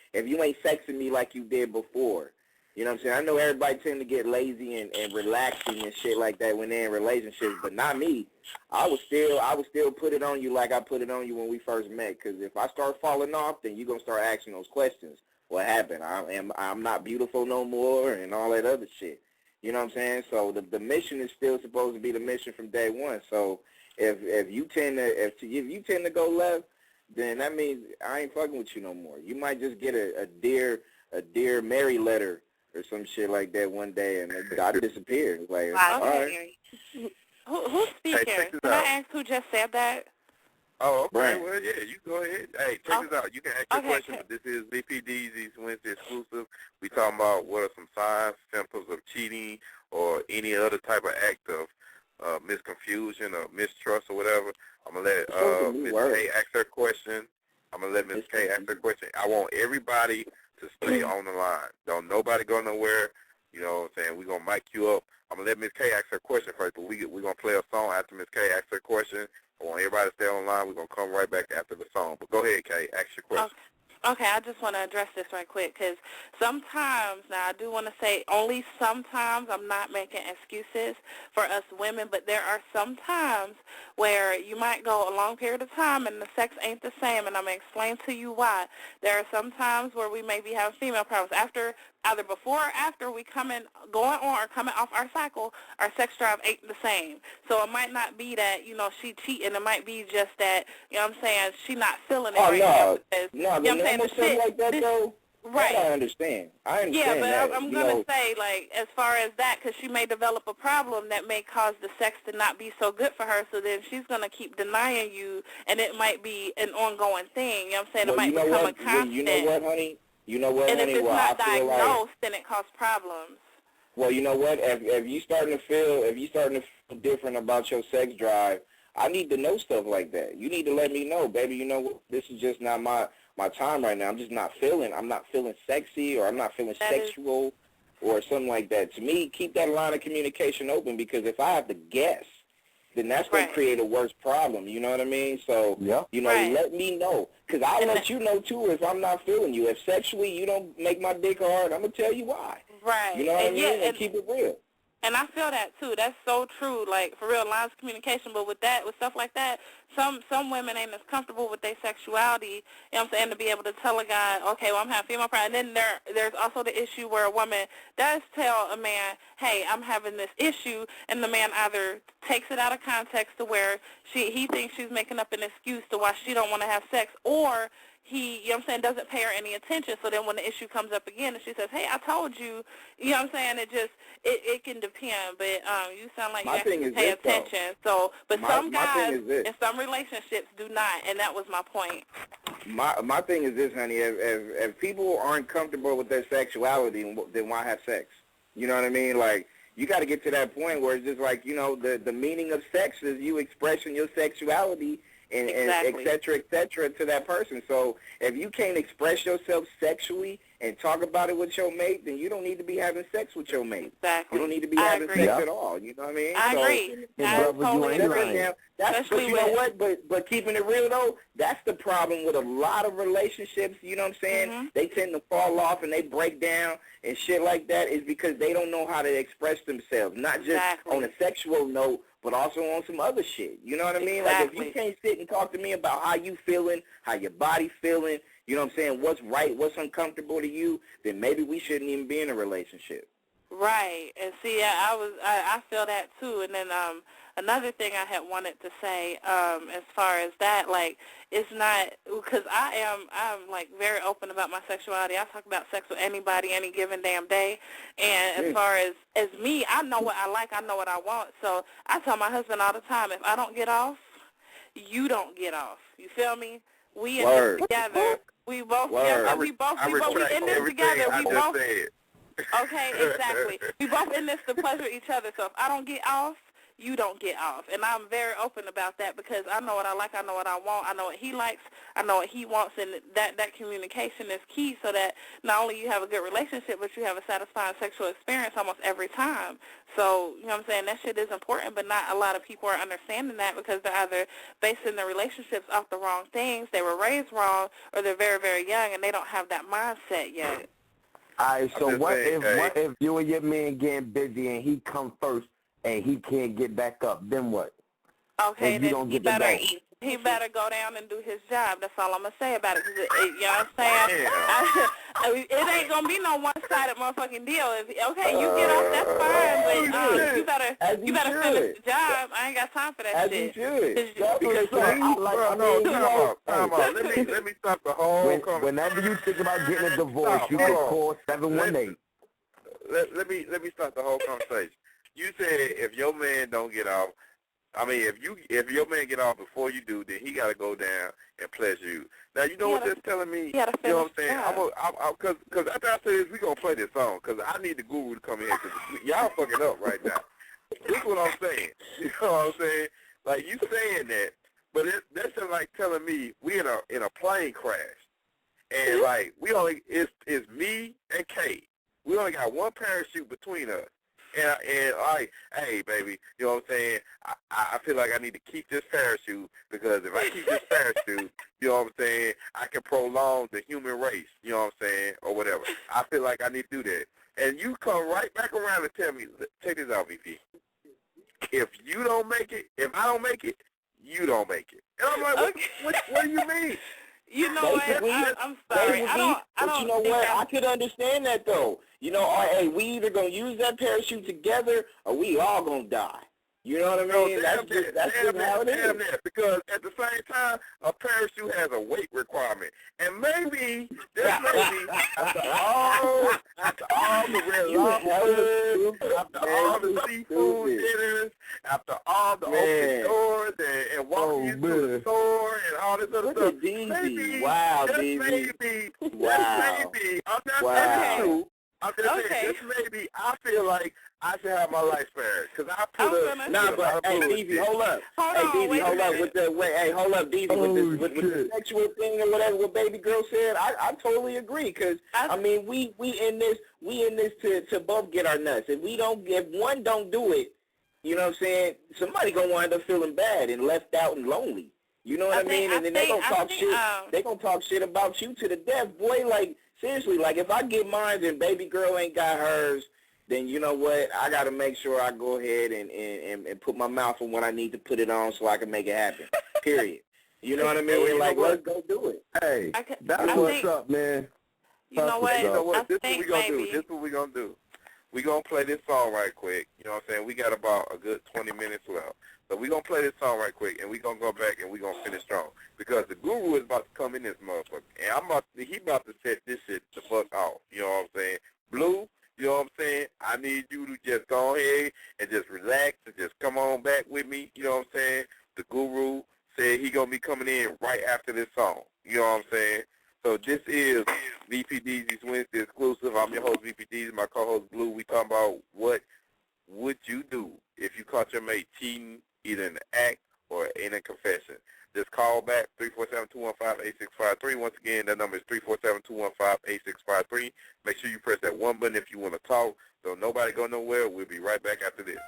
sexing me like you did before, you know what I'm saying? I know everybody tend to get lazy and relaxing and shit like that when they're in relationships, but not me. I would still put it on you like I put it on you when we first met, because if I start falling off, then you're going to start asking those questions. What happened? I'm not beautiful no more and all that other shit. You know what I'm saying? So the mission is still supposed to be the mission from day one. So if you tend to go left, then that means I ain't fucking with you no more. You might just get a dear Mary letter or some shit like that one day, and I disappeared. Like, all right. Who's speaking? Can I ask who just said that? Oh, okay. Brand. Well, yeah, you go ahead. Hey, check this out. You can ask your question, but this is VPD's Wednesday exclusive. We talking about what are some signs, symptoms of cheating or any other type of act of misconfusion or mistrust or whatever. I'm going to let Ms. K ask her question. I'm going to let Ms. K ask her question. I want everybody to stay on the line. Don't nobody go nowhere. You know what I'm saying? We're going to mic you up. I'm going to let Ms. K ask her question first, but we're going to play a song after Ms. K asks her question. I want everybody to stay on the line. We're going to come right back after the song. But go ahead, Kay. Ask your question. Okay, I just want to address this right quick because sometimes, now I do want to say only sometimes, I'm not making excuses for us women, but there are some times where you might go a long period of time and the sex ain't the same, and I'm going to explain to you why. There are some times where we may be having female problems. Either before or after we going on or coming off our cycle, our sex drive ain't the same. So it might not be that, she cheating. It might be just that, I'm saying, she not feeling it right now. Because, stuff like that, though, right. I understand. Yeah, but that. I'm going to say, like, as far as that, because she may develop a problem that may cause the sex to not be so good for her, so then she's going to keep denying you, and it might be an ongoing thing. You know what I'm saying? It might become a constant. You know what, honey? And if it's not diagnosed, then it causes problems. Well, you know what? If you starting to feel different about your sex drive, I need to know stuff like that. You need to let me know, baby. You know what? This is just not my time right now. I'm just not feeling. I'm not feeling sexy, or I'm not feeling sexual, or something like that. To me, keep that line of communication open, because if I have to guess, then that's going to create a worse problem. You know what I mean? So, let me know. Because I'll let you know, too, if I'm not feeling you. If sexually you don't make my dick hard, I'm going to tell you why. Right. You know what I mean? And keep it real. And I feel that, too. That's so true, like, for real, lines of communication. But with stuff like that, some women ain't as comfortable with their sexuality, you know what I'm saying, to be able to tell a guy, okay, well, I'm having female pride. And then there's also the issue where a woman does tell a man, hey, I'm having this issue, and the man either takes it out of context to where he thinks she's making up an excuse to why she don't want to have sex, or he, you know what I'm saying, doesn't pay her any attention. So then when the issue comes up again and she says, hey, I told you, you know what I'm saying, it can depend. But you sound like you actually pay attention. So, but some guys in some relationships do not, and that was my point. My thing is this, honey, if people aren't comfortable with their sexuality, then why have sex? You know what I mean? Like, you got to get to that point where it's just like, the meaning of sex is you expressing your sexuality and et cetera, to that person. So if you can't express yourself sexually and talk about it with your mate, then you don't need to be having sex with your mate. Exactly. You don't need to be having sex at all. You know what I mean? I agree. I totally agree. But you know what? But keeping it real, though, that's the problem with a lot of relationships. You know what I'm saying? Mm-hmm. They tend to fall off and they break down and shit like that, is because they don't know how to express themselves, not just on a sexual note, but also on some other shit. You know what I mean? Exactly. Like, if you can't sit and talk to me about how you feeling, how your body feeling, you know what I'm saying, what's right, what's uncomfortable to you, then maybe we shouldn't even be in a relationship. Right. And see, I feel that too. And then another thing I had wanted to say, as far as that, like, it's not, because I'm like very open about my sexuality. I talk about sex with anybody any given damn day. And as far as me, I know what I like, I know what I want. So I tell my husband all the time, if I don't get off, you don't get off. You feel me? We in this together. We both, we in this together. We both. Okay, exactly. We both in this to pleasure each other. So if I don't get off, you don't get off. And I'm very open about that, because I know what I like, I know what I want, I know what he likes, I know what he wants, and that communication is key, so that not only you have a good relationship, but you have a satisfying sexual experience almost every time. So, you know what I'm saying, that shit is important, but not a lot of people are understanding that, because they're either basing their relationships off the wrong things, they were raised wrong, or they're very, very young, and they don't have that mindset yet. All right, so what if you and your man getting busy and he come first and he can't get back up? Then what? Okay, then he better eat. he better go down and do his job. That's all I'm going to say about it. 'Cause you know what I'm saying? It ain't going to be no one-sided motherfucking deal. Okay, you get off, that's fine, but you better finish the job. I ain't got time for that shit. As you should. Because time out. Let me stop the whole conversation. Whenever you think about getting a divorce, you can call 718. Let me start the whole conversation. You said if your man don't get off, I mean, if your man get off before you do, then he got to go down and pleasure you. Now, you know what that's telling me? You know what I'm saying? Because after I say this, we going to play this song because I need the guru to come in here because y'all fucking up right now. This is what I'm saying. You know what I'm saying? Like, you saying that, but that's just like telling me we in a plane crash. And, like, it's me and Kate. We only got one parachute between us. And like, hey, baby, you know what I'm saying? I feel like I need to keep this parachute because if I keep this parachute, you know what I'm saying, I can prolong the human race, you know what I'm saying, or whatever. I feel like I need to do that. And you come right back around and tell me, check this out, VP. If you don't make it, if I don't make it, you don't make it. And I'm like, what do you mean? You know what? I'm sorry. I don't. You know what? I could understand that though. You know, hey, we either gonna use that parachute together or we all gonna die. You know what I mean? That's just how it is. Because at the same time, a parachute has a weight requirement, and maybe, just maybe, after all the red lobsters, after all the seafood dinners, after all the open doors and walking you to the store and all this other stuff, maybe, maybe, I'm not saying true. I'm just saying, just maybe, I feel like I should have my life spared because I put hey, DV, hold up. With the sexual thing or whatever what baby girl said, I totally agree because I mean we in this to both get our nuts. If one don't do it, you know what I'm saying, somebody gonna wind up feeling bad and left out and lonely. You know what I mean? And then they gonna talk shit. They gonna talk shit about you to the death, boy. Like seriously, like if I get mine and baby girl ain't got hers, then you know what? I got to make sure I go ahead and put my mouth on when I need to put it on so I can make it happen. Period. You know what I mean? Like, let's go do it. Hey, that's what's up, man. You know what? This is what we're going to do. This is what we're going to do. We're going to play this song right quick. You know what I'm saying? We got about a good 20 minutes left. So we're going to play this song right quick, and we're going to go back and we're going to finish strong. Because the guru is about to come in this motherfucker. And he about to set this shit the fuck off. You know what I'm saying? Blue, you know what I'm saying? I need you to just go ahead and just relax and just come on back with me. You know what I'm saying? The guru said he going to be coming in right after this song. You know what I'm saying? So this is VPD's Wednesday exclusive. I'm your host, VPD's, my co-host, Blue. We talking about what would you do if you caught your mate cheating either in the act or in a confession. Just call back 347-215-8653. Once again, that number is 347-215-8653. Make sure you press that one button if you want to talk. So nobody go nowhere. We'll be right back after this.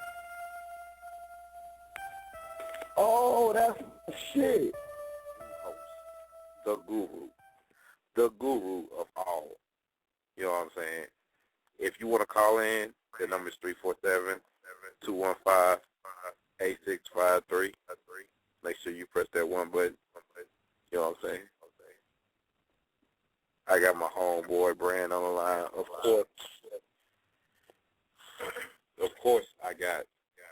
Oh, that's shit. The guru of all. You know what I'm saying? If you want to call in, the number is 347-215-8653. Make sure you press that one button. You know what I'm saying? I got my homeboy Brand on the line. Of course, I got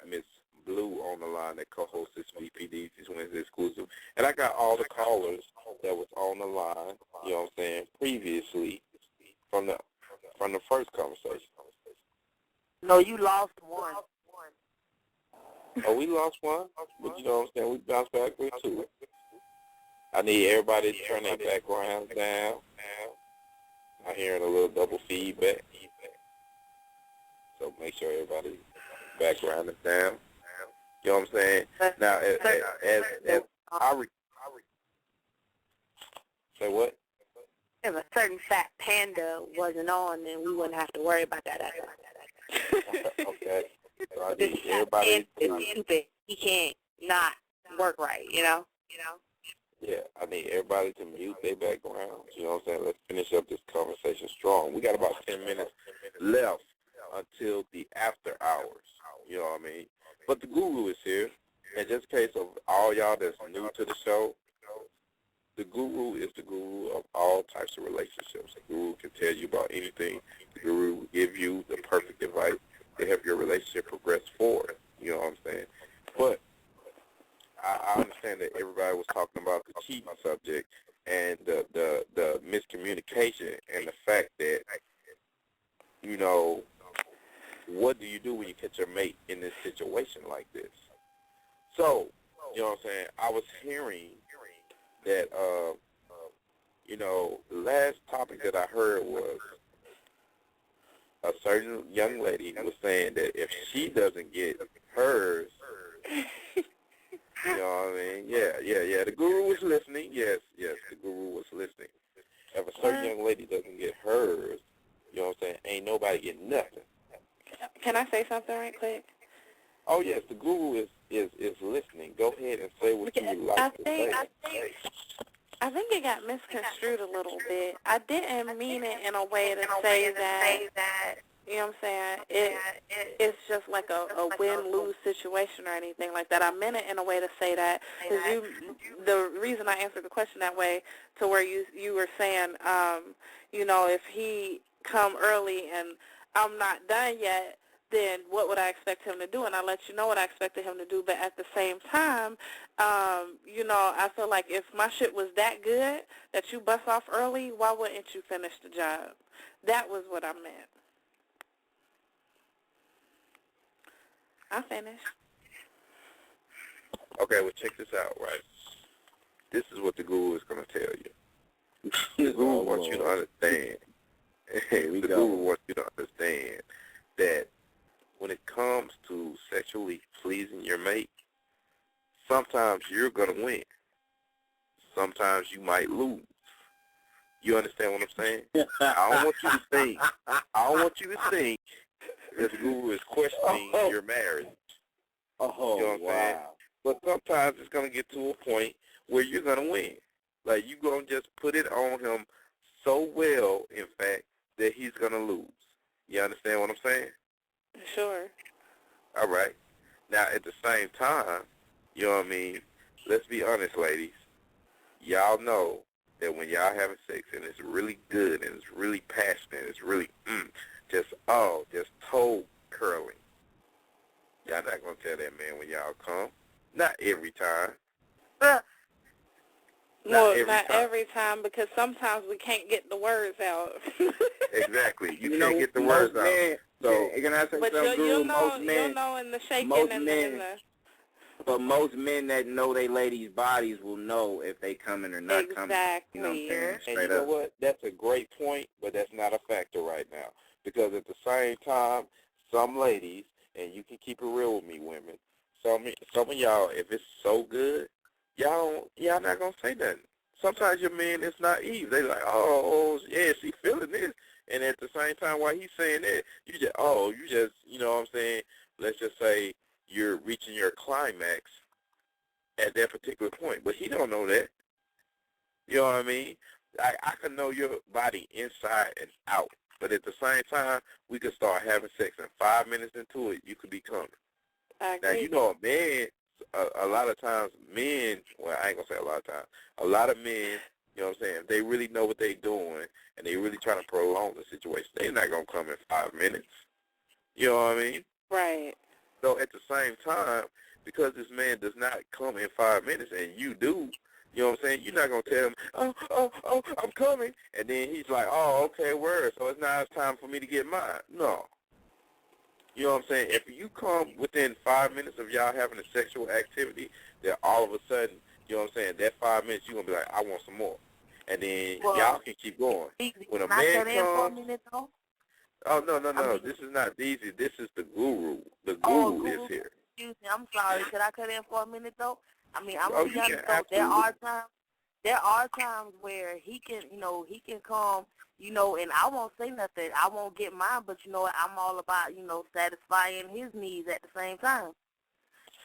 Miss Blue on the line that co-hosts this VPD's Wednesday exclusive. And I got all the callers that was on the line, you know what I'm saying, previously from the first conversation. No, you lost one. Oh, we lost one? But you know what I'm saying, we bounced back with two. I need everybody to turn their backgrounds down. I'm hearing a little double feedback. So make sure everybody's background is down. You know what I'm saying? Now, as I say what? If a certain fat panda wasn't on, then we wouldn't have to worry about that. Okay. So I need everybody to... He can't not work right, you know? Yeah, I need everybody to mute their backgrounds. You know what I'm saying? Let's finish up this conversation strong. We got about 10 minutes left until the after hours. You know what I mean? But the guru is here. in just case of all y'all that's new to the show, the guru is the guru of all types of relationships. The guru can tell you about anything. The guru will give you the perfect advice to help your relationship progress forward. You know what I'm saying? But I understand that everybody was talking about the cheating subject and the miscommunication and the fact that, you know, what do you do when you catch your mate in this situation like this? So, you know what I'm saying, I was hearing that, you know, the last topic that I heard was a certain young lady was saying that if she doesn't get hers, you know what I mean? Yeah. The guru was listening. Yes, the guru was listening. If a certain young lady doesn't get hers, you know what I'm saying, ain't nobody getting nothing. Can I say something right quick? Oh, yes, the guru is listening. Go ahead and say what you would like to say. I think it got misconstrued a little bit. I didn't mean it in a way to say that, you know what I'm saying, it's just like a win-lose situation or anything like that. I meant it in a way to say that, because the reason I answered the question that way, to where you were saying, you know, if he come early and I'm not done yet, then what would I expect him to do? And I let you know what I expected him to do. But at the same time, you know, I feel like if my shit was that good that you bust off early, why wouldn't you finish the job? That was what I meant. I finished. Okay, well, check this out, right? This is what the guru is going to tell you. The guru wants you to understand. The guru wants you to understand that when it comes to sexually pleasing your mate, sometimes you're going to win. Sometimes you might lose. You understand what I'm saying? I don't want you to think that the guru is questioning your marriage. You know what I'm saying? But sometimes it's going to get to a point where you're going to win. Like, you're going to just put it on him so well, in fact, that he's going to lose. You understand what I'm saying? Sure. All right. Now, at the same time, you know what I mean, let's be honest, ladies. Y'all know that when y'all having sex and it's really good and it's really passionate, it's really, just toe curling. Y'all not going to tell that man when y'all come. Not every time. Not every time, because sometimes we can't get the words out. Exactly. You can't get the words out. So, but you'll know in the shaking and the... But most men that know they ladies' bodies will know if they coming or not coming. Exactly. You know what I'm saying? And you know what? That's a great point, but that's not a factor right now. Because at the same time, some ladies, and you can keep it real with me, women, some of y'all, if it's so good, y'all not going to say nothing. Sometimes your man is naive. They like, oh, yeah, she feeling this. And at the same time, while he's saying that, you just, you know what I'm saying, let's just say you're reaching your climax at that particular point. But he don't know that. You know what I mean? I can know your body inside and out. But at the same time, we could start having sex, and 5 minutes into it, you could be coming. Now, you know, a man, a lot of times, men, well, I ain't going to say a lot of times, a lot of men, you know what I'm saying, they really know what they're doing, and they really trying to prolong the situation. They're not going to come in 5 minutes. You know what I mean? Right. So at the same time, because this man does not come in 5 minutes, and you do, you know what I'm saying, you're not going to tell him, oh, I'm coming. And then he's like, oh, okay, word, so it's now time for me to get mine. No. You know what I'm saying? If you come within 5 minutes of y'all having a sexual activity, then all of a sudden, you know what I'm saying, that 5 minutes, you're going to be like, I want some more. And then y'all can keep going. When a man comes... Oh, no. This is not easy. This is the guru. The guru is here. Excuse me. I'm sorry. Could I cut in for a minute, though? I mean, I'm going to be honest, though, there are times where he can come, you know, and I won't say nothing. I won't get mine, but, you know, I'm all about, you know, satisfying his needs at the same time.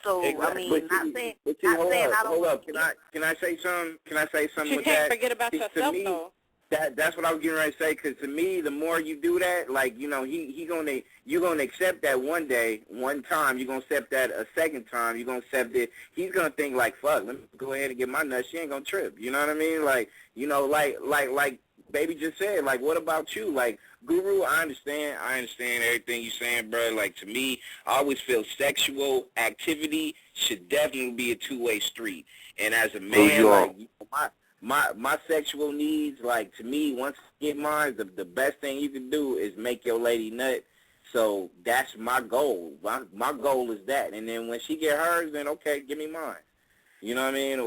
So, exactly. I mean, not saying I don't... Hold up. Can I say something? Can I say something You with can't that? forget about yourself, though. That's what I was getting ready to say. Because to me, the more you do that, like, you know, you're gonna accept that one day, one time. You're gonna accept that a second time. You're gonna accept it. He's gonna think like, fuck, let me go ahead and get my nuts. She ain't gonna trip. You know what I mean? Like, you know, like Baby just said. Like, what about you? Like, Guru, I understand everything you're saying, bro. Like, to me, I always feel sexual activity should definitely be a two-way street. And as a man, like, my sexual needs, like, to me, once you get mine, the best thing you can do is make your lady nut. So that's my goal. My goal is that. And then when she get hers, then okay, give me mine. You know what I mean?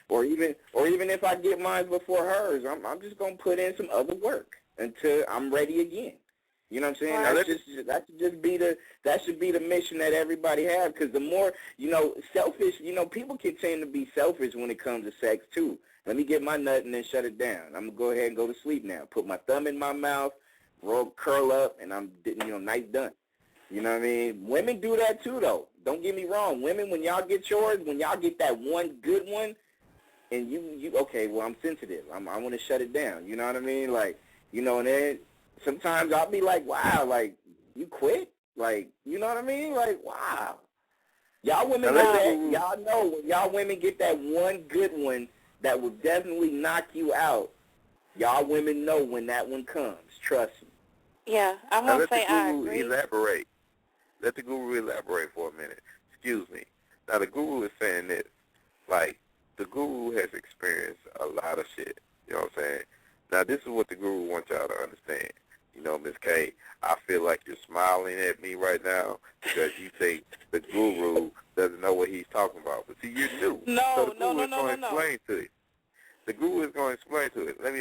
Or even if I get mine before hers, I'm just gonna put in some other work until I'm ready again. You know what I'm saying? Right. That should be the mission that everybody has. Because the more, you know, selfish, you know, people can tend to be selfish when it comes to sex too. Let me get my nut and then shut it down. I'm gonna go ahead and go to sleep now. Put my thumb in my mouth, curl up, and I'm, you know, nice done. You know what I mean? Women do that too, though. Don't get me wrong. Women, when y'all get yours, when y'all get that one good one, and you okay, well, I'm sensitive. I want to shut it down. You know what I mean? Like, you know, and then sometimes I'll be like, wow, like, you quit? Like, you know what I mean? Like, wow. Y'all women get that. Y'all know when y'all women get that one good one that will definitely knock you out. Y'all women know when that one comes. Trust me. Yeah, I Now won't say I agree. elaborate. Let the guru elaborate for a minute. Excuse me. Now, the guru is saying this. Like, the guru has experienced a lot of shit. You know what I'm saying? Now, this is what the guru wants y'all to understand. You know, Miss K, I feel like you're smiling at me right now because you think the guru doesn't know what he's talking about. But see, you do. So the guru is going to explain to you. The guru is going to explain to it. Let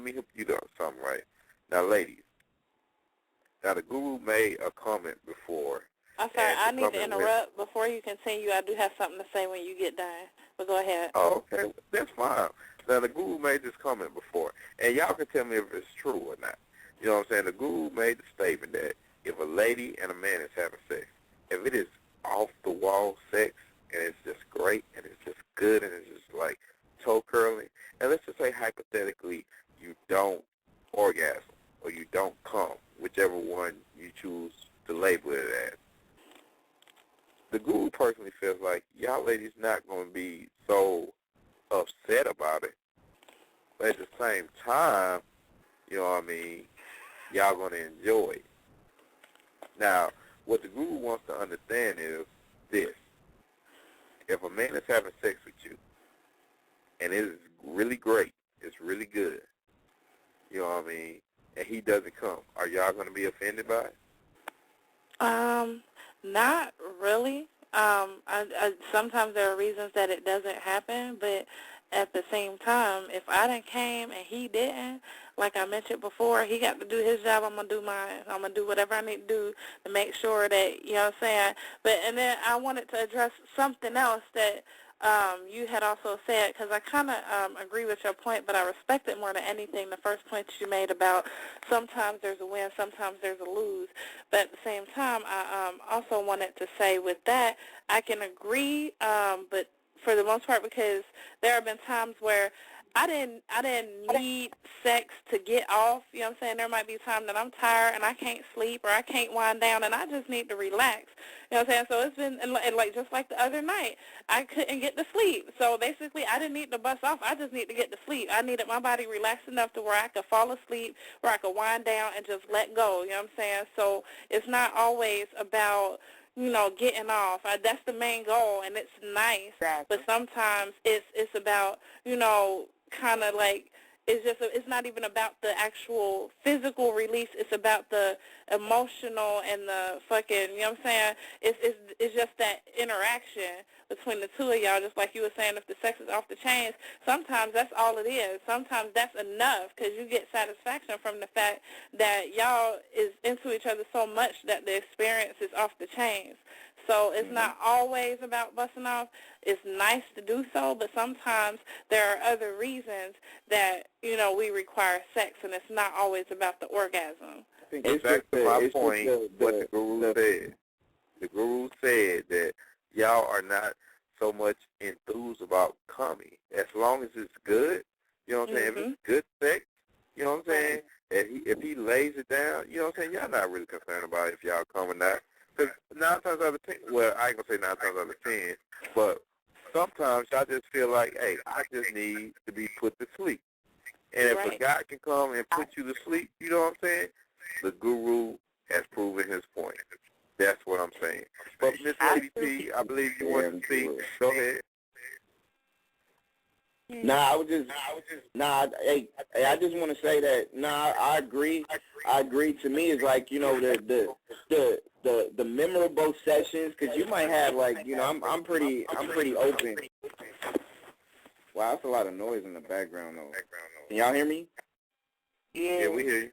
me help you to something, right? Now, ladies. Now, the guru made a comment before. I'm sorry, I need to interrupt. Before you continue, I do have something to say when you get done. But go ahead. Oh, okay. That's fine. Now, the guru made this comment before, and y'all can tell me if it's true or not. You know what I'm saying? The guru made the statement that if a lady and a man is having sex, if it is off-the-wall sex, and it's just great, and it's just good, and it's just like toe-curling, and let's just say hypothetically you don't orgasm or you don't come, whichever one you choose to label it as. The guru personally feels like y'all ladies not going to be so upset about it, but at the same time, you know what I mean, y'all going to enjoy it. Now, what the guru wants to understand is this. If a man is having sex with you, and it is really great, it's really good, you know what I mean, and he doesn't come, are y'all going to be offended by it? Not really. I sometimes there are reasons that it doesn't happen, but at the same time, if I didn't came and he didn't, like I mentioned before, he got to do his job, I'm going to do mine. I'm going to do whatever I need to do to make sure that, you know what I'm saying? But, and then I wanted to address something else that you had also said, because I kind of agree with your point, but I respect it more than anything, the first point that you made about sometimes there's a win, sometimes there's a lose. But at the same time, I also wanted to say with that, I can agree, but for the most part, because there have been times where I didn't need sex to get off. You know what I'm saying? There might be times that I'm tired and I can't sleep or I can't wind down and I just need to relax. You know what I'm saying? So it's been, and like just like the other night, I couldn't get to sleep. So basically, I didn't need to bust off. I just need to get to sleep. I needed my body relaxed enough to where I could fall asleep, where I could wind down and just let go. You know what I'm saying? So it's not always about, you know, getting off. That's the main goal, and it's nice. Exactly. But sometimes it's about, you know, kind of like, it's not even about the actual physical release. It's about the emotional and the fucking, you know what I'm saying? It's just that interaction between the two of y'all, just like you were saying, if the sex is off the chains, sometimes that's all it is. Sometimes that's enough because you get satisfaction from the fact that y'all is into each other so much that the experience is off the chains. So it's not always about busting off. It's nice to do so, but sometimes there are other reasons that, you know, we require sex, and it's not always about the orgasm. It's back to my point, what the guru said. The guru said that y'all are not so much enthused about coming. As long as it's good, you know what I'm saying? If it's good sex, You know what I'm saying? If he lays it down, you know what I'm saying, y'all not really concerned about if y'all come or not. Because 9 times out of 10, well, I ain't going to say 9 times out of 10, but sometimes y'all just feel like, hey, I just need to be put to sleep. And if a guy can come and put you to sleep, you know what I'm saying, the guru has proven his point. That's what I'm saying. But Miss Lady P, I believe you want to speak. Go ahead. I just want to say that, I agree. To me, it's like, you know, the memorable sessions, because you might have, like, you know, I'm pretty open. Wow, that's a lot of noise in the background, though. Can y'all hear me? Yeah, we hear you.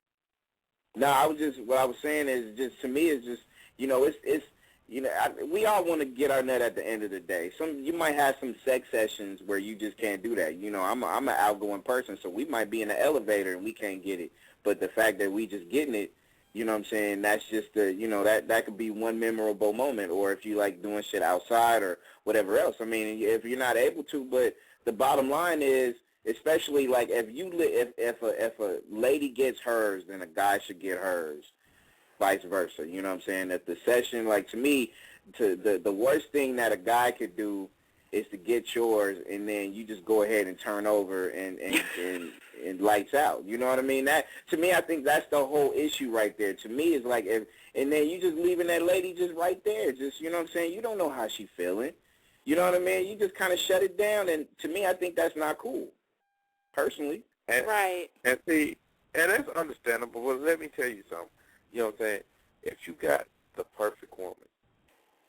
What I was saying is just, to me, it's just, you know, it's you know, we all want to get our nut at the end of the day. You might have some sex sessions where you just can't do that. You know, I'm an outgoing person, so we might be in the elevator and we can't get it. But the fact that we just getting it, you know what I'm saying, that's just you know, that could be one memorable moment. Or if you like doing shit outside or whatever else. I mean, if you're not able to, but the bottom line is, especially like if a lady gets hers, then a guy should get hers. Vice versa, you know what I'm saying? That the session, like, to me, the worst thing that a guy could do is to get yours and then you just go ahead and turn over and lights out. You know what I mean? That, to me, I think that's the whole issue right there. To me, it's like, and then you just leaving that lady just right there. Just, you know what I'm saying? You don't know how she feeling. You know what I mean? You just kind of shut it down, and to me, I think that's not cool, personally. And see, and that's understandable, but let me tell you something. You know what I'm saying? If you got the perfect woman,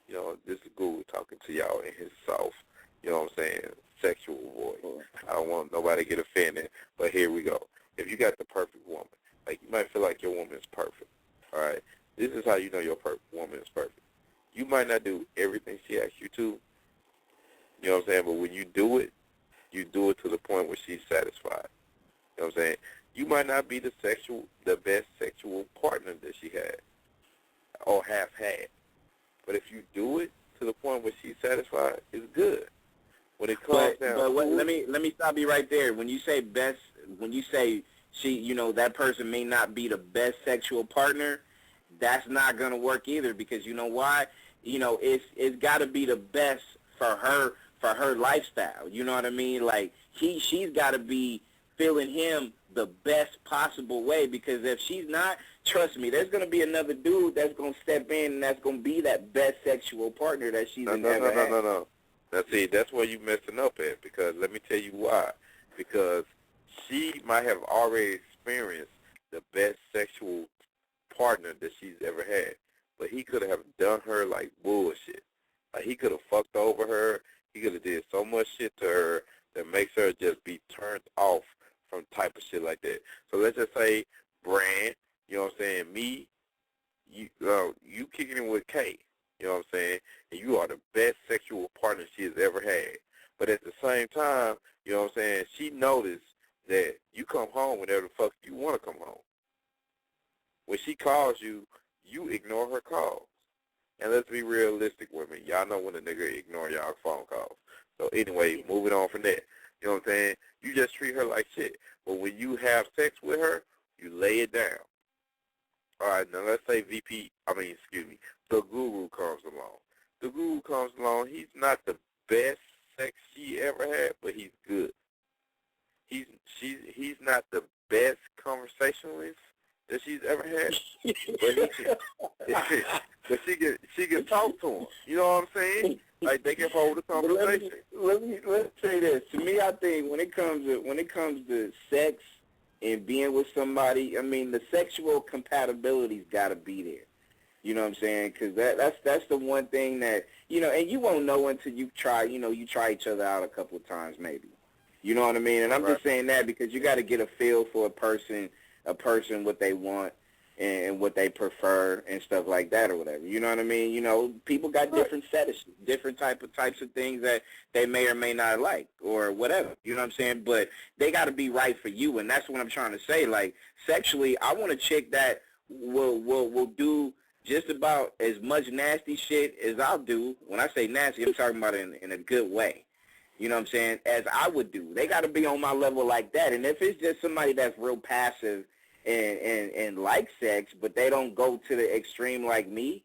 you know, this is Guru talking to y'all in his soft, you know what I'm saying, sexual voice. I don't want nobody to get offended, but here we go. If you got the perfect woman, like, you might feel like your woman is perfect, all right? This is how you know your perfect woman is perfect. You might not do everything she asks you to, you know what I'm saying, but when you do it to the point where she's satisfied. You know what I'm saying? You might not be the best sexual partner that she had or have had. But if you do it to the point where she's satisfied, it's good. When it comes down let me stop you right there. When you say best, when you say she, you know, that person may not be the best sexual partner, that's not going to work either, because you know why? You know, it's got to be the best for her lifestyle. You know what I mean? Like, she's got to be feeling him the best possible way, because if she's not, trust me, there's going to be another dude that's going to step in and that's going to be that best sexual partner that she's ever had. No. Now, see, that's where you messing up at, because let me tell you why. Because she might have already experienced the best sexual partner that she's ever had, but he could have done her like bullshit. Like, he could have fucked over her. He could have did so much shit to her that makes her just be turned off from type of shit like that. So let's just say, Brand, you know what I'm saying, me, you kicking in with Kay, you know what I'm saying, and you are the best sexual partner she has ever had. But at the same time, you know what I'm saying, she noticed that you come home whenever the fuck you want to come home. When she calls you, you ignore her calls. And let's be realistic, women. Y'all know when a nigga ignore y'all phone calls. So anyway, moving on from that. You know what I'm saying? You just treat her like shit. But when you have sex with her, you lay it down. All right, now let's say the Guru comes along. The Guru comes along. He's not the best sex she ever had, but he's good. He's not the best conversationalist that she's ever had, but she can talk to him. You know what I'm saying? Like, they can hold a conversation. Let's say this. To me, I think when it comes to sex and being with somebody, I mean, the sexual compatibility's got to be there. You know what I'm saying? Because that's the one thing that, you know, and you won't know until you try each other out a couple of times maybe. You know what I mean? And I'm just saying that because you got to get a feel for a person what they want and what they prefer and stuff like that or whatever. You know what I mean? You know, people got different fetishes, different types of things that they may or may not like or whatever. You know what I'm saying? But they got to be right for you, and that's what I'm trying to say. Like, sexually, I want a chick that will do just about as much nasty shit as I'll do. When I say nasty, I'm talking about in a good way. You know what I'm saying? As I would do. They got to be on my level like that. And if it's just somebody that's real passive and like sex, but they don't go to the extreme like me,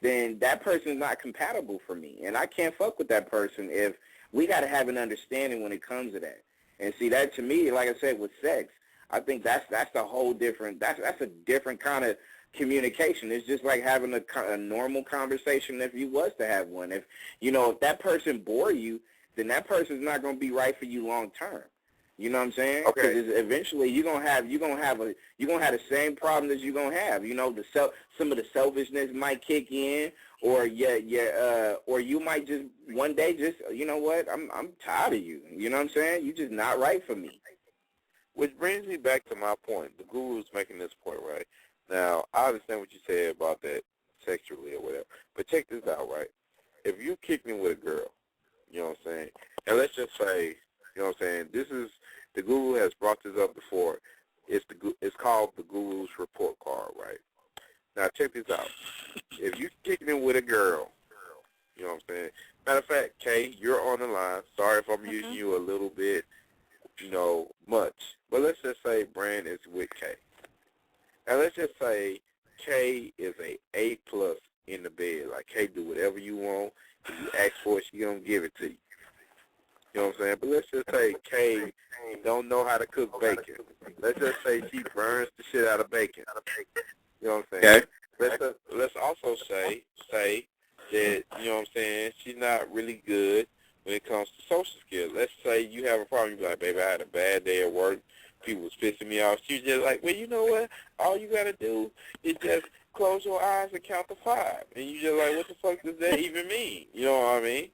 then that person's not compatible for me. And I can't fuck with that person if we got to have an understanding when it comes to that. And see, that to me, like I said, with sex, I think that's a whole different, that's a different kind of communication. It's just like having a normal conversation if you was to have one. If, if that person bore you, then that person's not going to be right for you long term. You know what I'm saying? Okay. Because eventually you're gonna have the same problems that you're gonna have. Some of the selfishness might kick in, or or you might just one day just, you know what, I'm tired of you. You know what I'm saying? You're just not right for me. Which brings me back to my point. The guru's making this point, right? Now, I understand what you said about that sexually or whatever, but check this out, right? If you kick me with a girl, you know what I'm saying, and let's just say, you know what I'm saying, this is, the guru has brought this up before. It's called the guru's report card, right? Now, check this out. If you kick me with a girl, you know what I'm saying, matter of fact, Kay, you're on the line. Sorry if I'm using you a little bit, much. But let's just say Brand is with Kay. And let's just say Kay is a A+ in the bed. Like, Kay do whatever you want. If you ask for it, she gonna give it to you. You know what I'm saying? But let's just say Kay don't know how to cook bacon. Let's just say she burns the shit out of bacon. You know what I'm saying? Okay. Let's also say that, you know what I'm saying, she's not really good when it comes to social skills. Let's say you have a problem. You're like, baby, I had a bad day at work. People was pissing me off. She's just like, well, you know what? All you got to do is just close your eyes and count to 5. And you just like, what the fuck does that even mean? You know what I mean?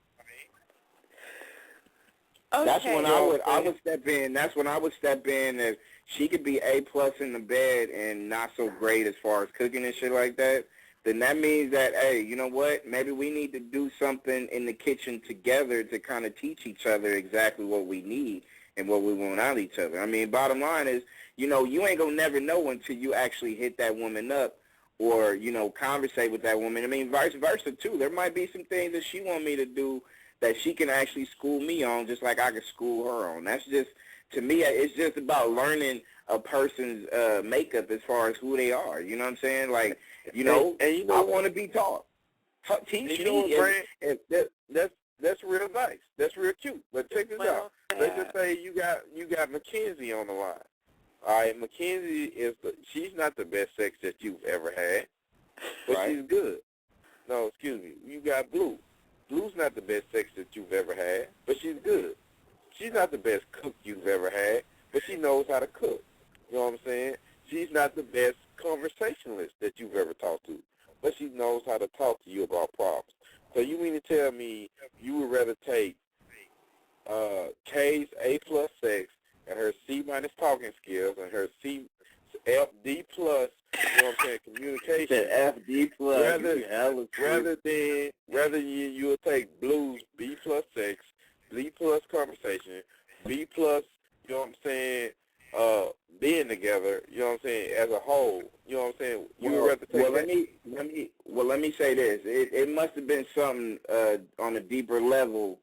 Okay. That's when I would step in. That's when I would step in. If she could be A+ in the bed and not so great as far as cooking and shit like that, then that means that, hey, you know what? Maybe we need to do something in the kitchen together to kind of teach each other exactly what we need and what we want out of each other. I mean, bottom line is, you ain't going to never know until you actually hit that woman up or, conversate with that woman. I mean, vice versa, too. There might be some things that she want me to do that she can actually school me on just like I can school her on. That's just, to me, it's just about learning a person's makeup as far as who they are. You know what I'm saying? Like, I want to be taught. Teach me. That's real nice. That's real cute. But check this out. Let's just say you got Mackenzie on the line. All right, Mackenzie she's not the best sex that you've ever had, but right. She's good. No, excuse me. You got Blue. Blue's not the best sex that you've ever had, but she's good. She's not the best cook you've ever had, but she knows how to cook. You know what I'm saying? She's not the best conversationalist that you've ever talked to, but she knows how to talk to you about problems. So you mean to tell me you would rather take K's A+ sex and her C- talking skills and her D+, you know what I'm saying, communication. FD+. Rather you would take Blue's B+ sex, B+ conversation, B+, you know what I'm saying, being together, you know what I'm saying, as a whole, you know what I'm saying. You would rather take let me say this. It must have been something on a deeper level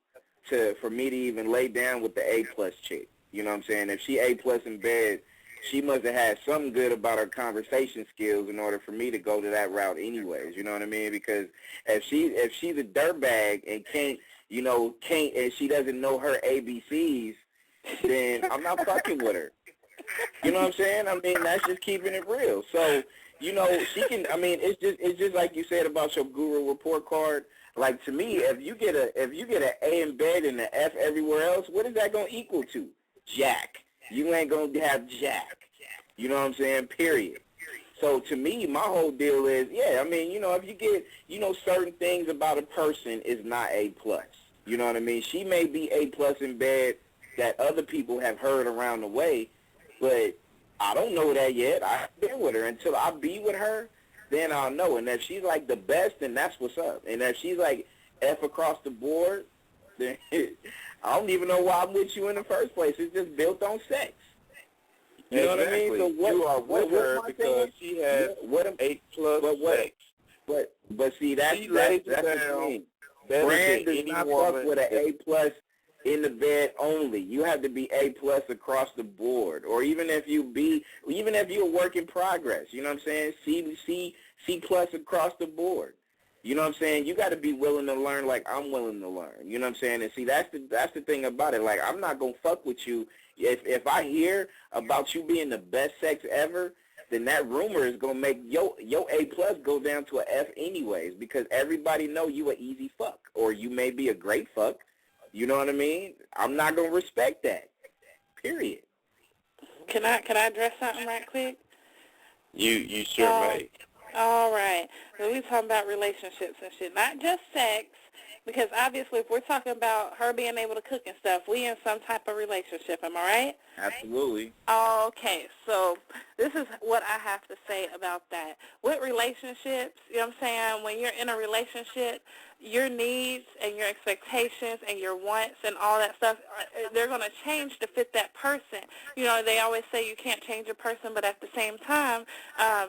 for me to even lay down with the A+ chick. You know what I'm saying? If she A+ in bed, she must have had something good about her conversation skills in order for me to go to that route anyways, you know what I mean? Because if she's a dirtbag and can't and she doesn't know her ABCs, then I'm not fucking with her. You know what I'm saying? I mean, that's just keeping it real. So, she can, I mean, it's just like you said about your guru report card. Like, to me, if you get an A in bed and an F everywhere else, what is that going to equal to? Jack. You ain't going to have Jack. You know what I'm saying? Period. So to me, my whole deal is, I mean, if you get, certain things about a person is not A+. You know what I mean? She may be A+ in bed that other people have heard around the way, but I don't know that yet. I haven't been with her. Until I be with her, then I'll know. And if she's like the best, then that's what's up. And if she's like F across the board, then I don't even know why I'm with you in the first place. It's just built on sex. You know what I mean? So you are with her because she has 8+ sex. But see, that's the thing. Brand does not fuck with an A+. in the bed only. You have to be A+ across the board, or even if you're a work in progress. You know what I'm saying? C+ across the board. You know what I'm saying? You got to be willing to learn like I'm willing to learn. You know what I'm saying? And see, that's the thing about it. Like, I'm not gonna fuck with you if I hear about you being the best sex ever. Then that rumor is gonna make your A+ go down to a F anyways, because everybody know you a easy fuck, or you may be a great fuck. You know what I mean? I'm not gonna respect that. Period. Can I address something right quick? You sure may. All right. So we talking about relationships and shit, not just sex, because obviously if we're talking about her being able to cook and stuff, we in some type of relationship. Am I right? Absolutely. Okay, so this is what I have to say about that. With relationships, you know what I'm saying, when you're in a relationship, your needs and your expectations and your wants and all that stuff, they're going to change to fit that person. You know, they always say you can't change a person, but at the same time,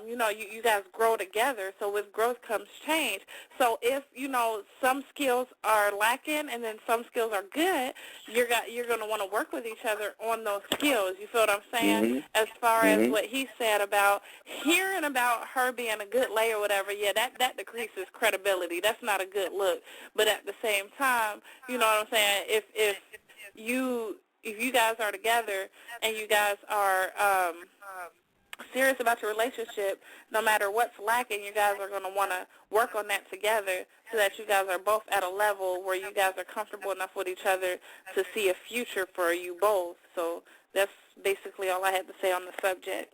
you know, you guys grow together, so with growth comes change. So if, you know, some skills are lacking and then some skills are good, you're going to want to work with each other on those skills. You feel what I'm saying? Mm-hmm. As far as what he said about hearing about her being a good lay or whatever, yeah, that decreases credibility. That's not a good look. But at the same time, you know what I'm saying, if you guys are together and you guys are serious about your relationship, no matter what's lacking, you guys are going to want to work on that together so that you guys are both at a level where you guys are comfortable enough with each other to see a future for you both. So that's basically all I had to say on the subject.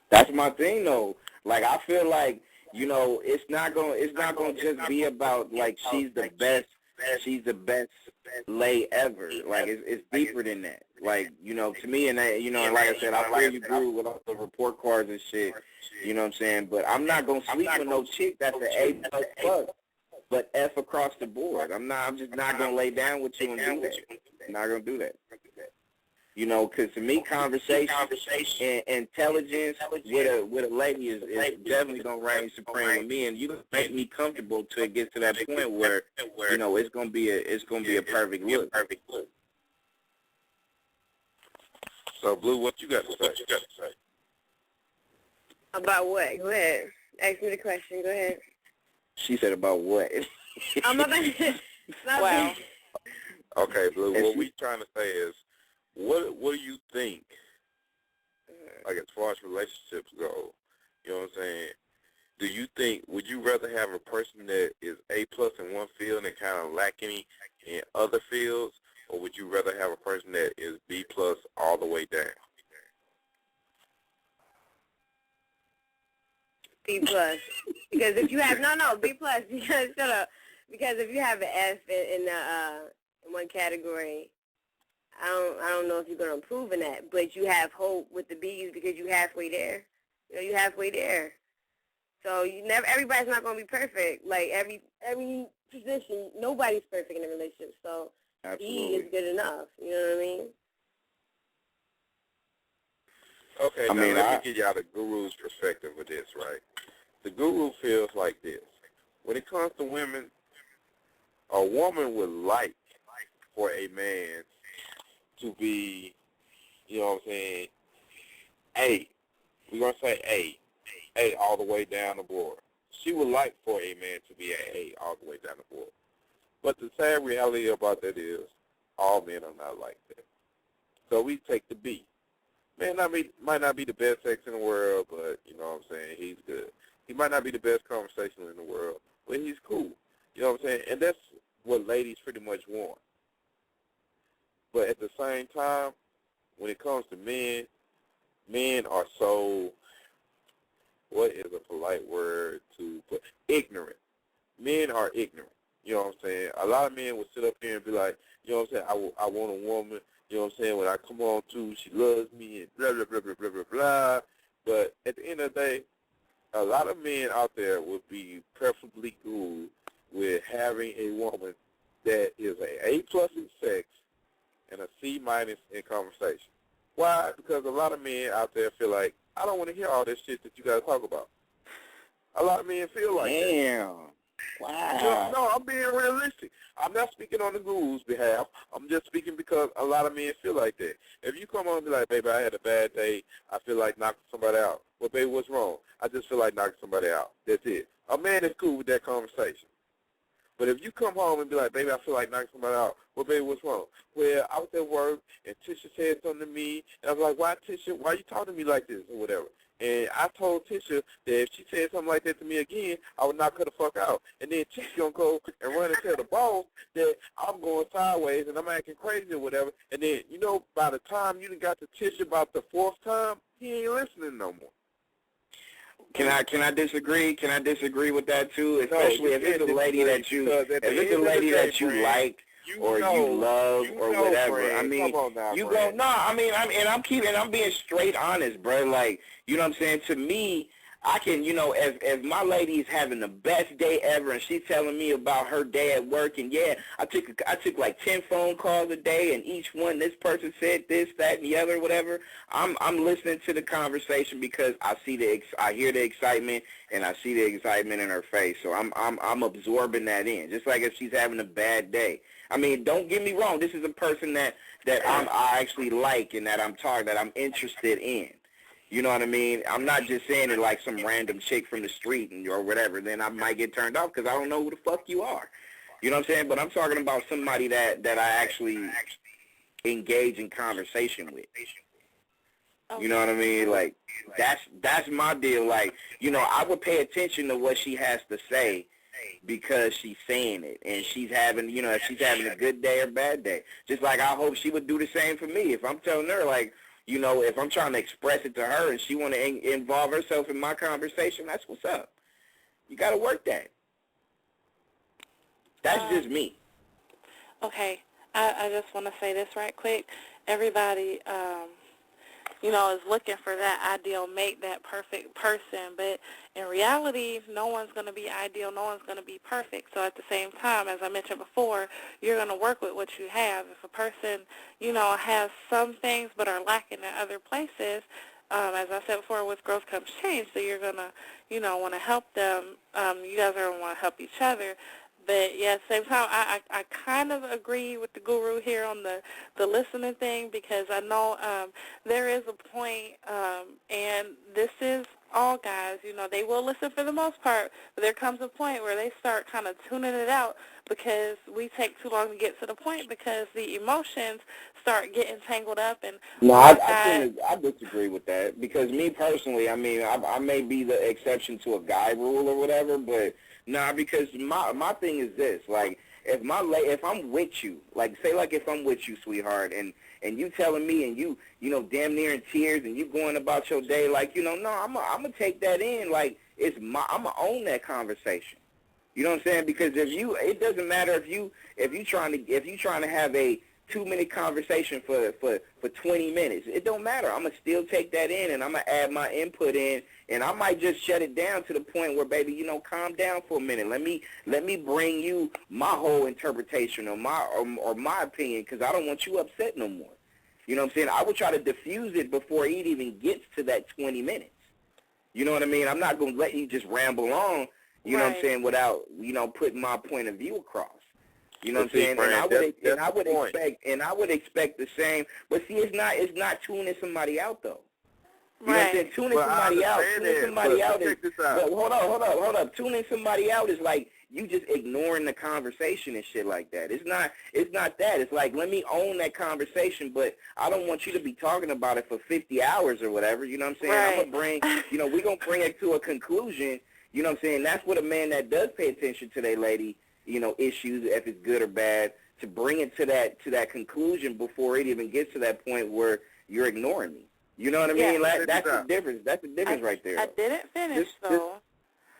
That's my thing, though. Like, I feel like, you know, it's not gonna just be about like she's the best lay ever. Like, it's deeper than that. Like, you know, to me, and that, you know, and like I said, I feel you grew with all the report cards and shit. You know what I'm saying? But I'm not gonna sleep with no chick that's an A++, but F across the board. I'm just not gonna lay down with you and do that. I'm not gonna do that. You know, because to me, conversation and intelligence with a lady is definitely gonna reign supreme with me, and you can make me comfortable till it gets to that point where, you know, it's gonna be a perfect look. So, Blue, what you got to say? About what? Go ahead. Ask me the question. Go ahead. She said about what? I'm about Wow. Okay, Blue, what we trying to say is, what do you think, like as far as relationships go, you know what I'm saying, do you think, would you rather have a person that is A+ in one field and kind of lacking in other fields, or would you rather have a person that is B+ all the way down? B+. Because if you have B+, because shut up. Because if you have an F in one category, I don't know if you're gonna improve in that, but you have hope with the B's because you're halfway there. You know, you're halfway there. So everybody's not gonna be perfect. Like every position, nobody's perfect in a relationship. So Absolutely. B is good enough. You know what I mean? Okay, let me give y'all the guru's perspective of this, right? The guru feels like this. When it comes to women, a woman would like for a man to be, you know what I'm saying, A. We're going to say A all the way down the board. She would like for a man to be an A all the way down the board. But the sad reality about that is all men are not like that. So we take the B. Man might not be the best sex in the world, but, you know what I'm saying, he's good. He might not be the best conversationalist in the world, but he's cool. You know what I'm saying? And that's what ladies pretty much want. But at the same time, when it comes to men are so, what is a polite word to put? Ignorant. Men are ignorant. You know what I'm saying? A lot of men will sit up here and be like, you know what I'm saying, I want a woman, you know what I'm saying, when I come on to, she loves me and blah, blah, blah, blah, blah, blah, blah. But at the end of the day, a lot of men out there would be perfectly cool with having a woman that is a A+ in sex and a C- in conversation. Why? Because a lot of men out there feel like, I don't want to hear all this shit that you guys talk about. A lot of men feel like that. Damn. Wow. No, I'm being realistic. I'm not speaking on the guru's behalf. I'm just speaking because a lot of men feel like that. If you come on and be like, baby, I had a bad day, I feel like knocking somebody out. Well, baby, what's wrong? I just feel like knocking somebody out. That's it. A man is cool with that conversation. But if you come home and be like, baby, I feel like knocking somebody out, well, baby, what's wrong? Well, I was at work, and Tisha said something to me, and I was like, why, Tisha, why you talking to me like this or whatever? And I told Tisha that if she said something like that to me again, I would knock her the fuck out. And then Tisha going to go and run and tell the boss that I'm going sideways and I'm acting crazy or whatever. And then, you know, by the time you done got to Tisha about the fourth time, he ain't listening no more. Can I disagree? Can I disagree with that too? Especially if it's a lady that you like or you love or whatever. Friend, I mean, now, you friend. go. No, I mean, I'm being straight honest, bro. Like, you know what I'm saying? To me, I can, you know, if my lady is having the best day ever and she's telling me about her day at work, and yeah, I took like 10 phone calls a day, and each one this person said this, that, and the other, whatever. I'm listening to the conversation because I hear the excitement and I see the excitement in her face, so I'm absorbing that in. Just like if she's having a bad day. I mean, don't get me wrong. This is a person that I actually like and that I'm interested in. You know what I mean? I'm not just saying it like some random chick from the street or whatever. Then I might get turned off because I don't know who the fuck you are. You know what I'm saying? But I'm talking about somebody that I actually engage in conversation with. You know what I mean? Like, that's my deal. Like, you know, I would pay attention to what she has to say because she's saying it, and she's having, you know, if she's having a good day or bad day. Just like I hope she would do the same for me. If I'm telling her, like, you know, if I'm trying to express it to her and she want to involve herself in my conversation, that's what's up. You got to work that. That's just me. Okay. I just want to say this right quick. Everybody, you know, is looking for that ideal mate, that perfect person. But in reality, no one's going to be ideal. No one's going to be perfect. So at the same time, as I mentioned before, you're going to work with what you have. If a person, you know, has some things but are lacking in other places, as I said before, with growth comes change. So you're going to, you know, want to help them. You guys are going to want to help each other. But, yeah, at the same time, I kind of agree with the guru here on the listening thing, because I know there is a point, and this is all guys, you know, they will listen for the most part, but there comes a point where they start kind of tuning it out because we take too long to get to the point because the emotions start getting tangled up. And no, I disagree with that, because me personally, I mean, I may be the exception to a guy rule or whatever, but nah, because my thing is this, like, if I'm with you, like, say, like, if I'm with you, sweetheart, and you telling me, and you know, damn near in tears, and you going about your day, like, you know, no, I'm gonna take that in, like, I'm gonna own that conversation. You know what I'm saying? Because it doesn't matter if you trying to have a 2-minute conversation for 20 minutes. It don't matter. I'm going to still take that in, and I'm going to add my input in, and I might just shut it down to the point where, baby, you know, calm down for a minute. Let me bring you my whole interpretation or my opinion, because I don't want you upset no more. You know what I'm saying? I would try to diffuse it before it even gets to that 20 minutes. You know what I mean? I'm not going to let you just ramble on, you know what I'm saying, without, you know, putting my point of view across. You know what I'm saying? And I would expect the same. But see, it's not tuning somebody out though. You know what I'm saying? Tuning somebody out is. But hold up. Tuning somebody out is like you just ignoring the conversation and shit like that. It's not that. It's like, let me own that conversation, but I don't want you to be talking about it for 50 hours or whatever. You know what I'm saying? Right. I'm gonna bring, you know, we're gonna bring it to a conclusion. You know what I'm saying? That's what a man that does pay attention to their lady, you know, issues, if it's good or bad, to bring it to that conclusion before it even gets to that point where you're ignoring me. You know what I mean? Like, that's the difference. That's the difference right there. I didn't finish, though.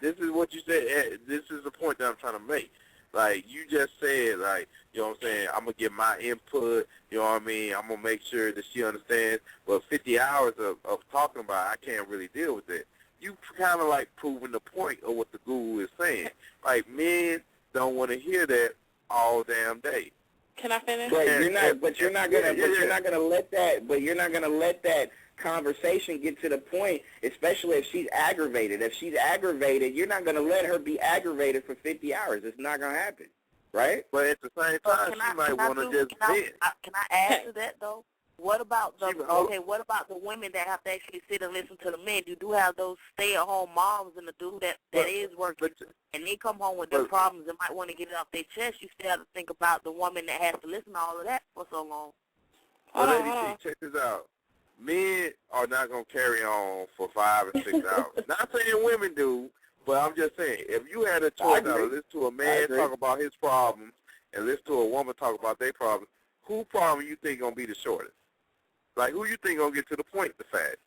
This is what you said. This is the point that I'm trying to make. Like, you just said, like, you know what I'm saying, I'm going to get my input, you know what I mean, I'm going to make sure that she understands. But 50 hours of talking about it, I can't really deal with it. You kind of like proving the point of what the guru is saying. Like, men don't want to hear that all damn day. Can I finish? But you're not gonna let that conversation get to the point, especially if she's aggravated. If she's aggravated, you're not going to let her be aggravated for 50 hours. It's not going to happen, right? But at the same time, she might want to just vent. Can I add to that though? What about the what about the women that have to actually sit and listen to the men? You do have those stay-at-home moms and the dude that is working, and they come home with their problems and might want to get it off their chest. You still have to think about the woman that has to listen to all of that for so long. Well, lady, check this out. Men are not going to carry on for 5 or 6 hours. Not saying women do, but I'm just saying, if you had a choice now to listen to a man talk about his problems and listen to a woman talk about their problems, who problem you think going to be the shortest? Like, who you think going to get to the point the fastest?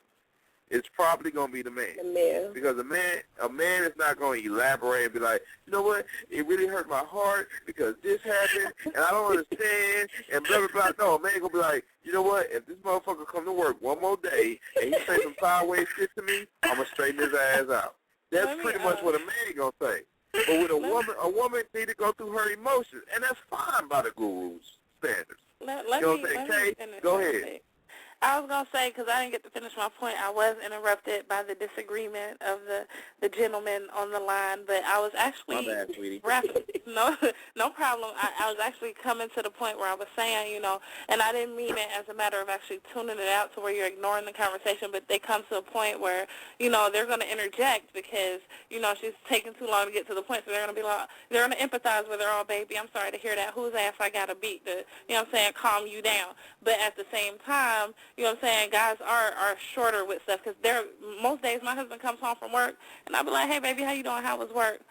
It's probably going to be the man. The man. Because a man is not going to elaborate and be like, you know what, it really hurt my heart because this happened and I don't understand and blah, blah, blah. No, a man going to be like, you know what, if this motherfucker come to work one more day and he say some sideways shit to me, I'm going to straighten his ass out. That's pretty much what a man going to say. But with a woman need to go through her emotions, and that's fine by the guru's standards. You know what I'm saying? Kay, go ahead. I was going to say, because I didn't get to finish my point, I was interrupted by the disagreement of the gentleman on the line, but I was actually My bad, sweetie. No problem. I was actually coming to the point where I was saying, you know, and I didn't mean it as a matter of actually tuning it out to where you're ignoring the conversation, but they come to a point where, you know, they're going to interject because, you know, she's taking too long to get to the point, so they're going to be like, they're going to empathize with her, oh, baby, I'm sorry to hear that. Whose ass I got to beat to, you know what I'm saying, calm you down. But at the same time, you know what I'm saying, guys are shorter with stuff because most days my husband comes home from work and I'll be like, hey, baby, how you doing? How was work?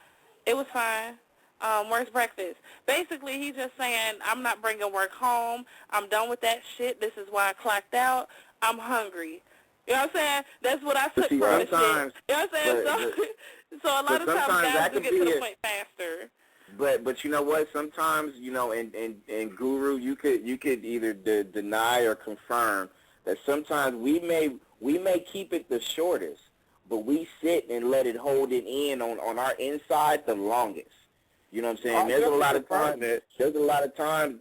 It was fine. Where's breakfast? Basically, he's just saying, I'm not bringing work home. I'm done with that shit. This is why I clocked out. I'm hungry. You know what I'm saying? That's what I took from the shit. You know what I'm saying? So a lot of times guys will get to the point faster. But you know what? Sometimes, you know, in Guru, you could either deny or confirm that sometimes we may keep it the shortest, but we sit and let it hold it in on our inside the longest. You know what I'm saying? There's a lot of times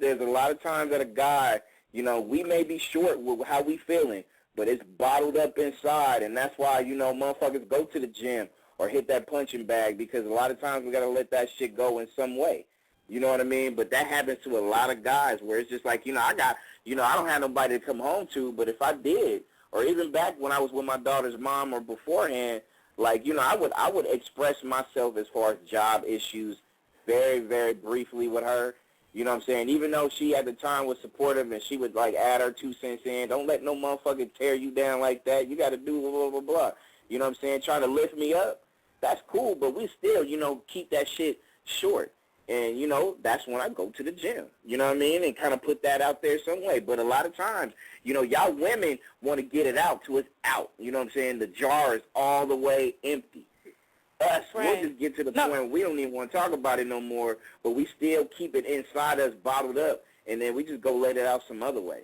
that a guy, you know, we may be short with how we feeling, but it's bottled up inside, and that's why, you know, motherfuckers go to the gym or hit that punching bag because a lot of times we got to let that shit go in some way. You know what I mean? But that happens to a lot of guys where it's just like, you know, I don't have nobody to come home to, but if I did, or even back when I was with my daughter's mom or beforehand, like, you know, I would express myself as far as job issues very, very briefly with her. You know what I'm saying? Even though she at the time was supportive and she would, like, add her 2 cents in, don't let no motherfucker tear you down like that. You got to do blah, blah, blah, blah. You know what I'm saying? Trying to lift me up. That's cool, but we still, you know, keep that shit short. And, you know, that's when I go to the gym, you know what I mean, and kind of put that out there some way. But a lot of times, you know, y'all women want to get it out till it's out. You know what I'm saying? The jar is all the way empty. Us, we'll just get to the point where we don't even want to talk about it no more, but we still keep it inside us, bottled up, and then we just go let it out some other way.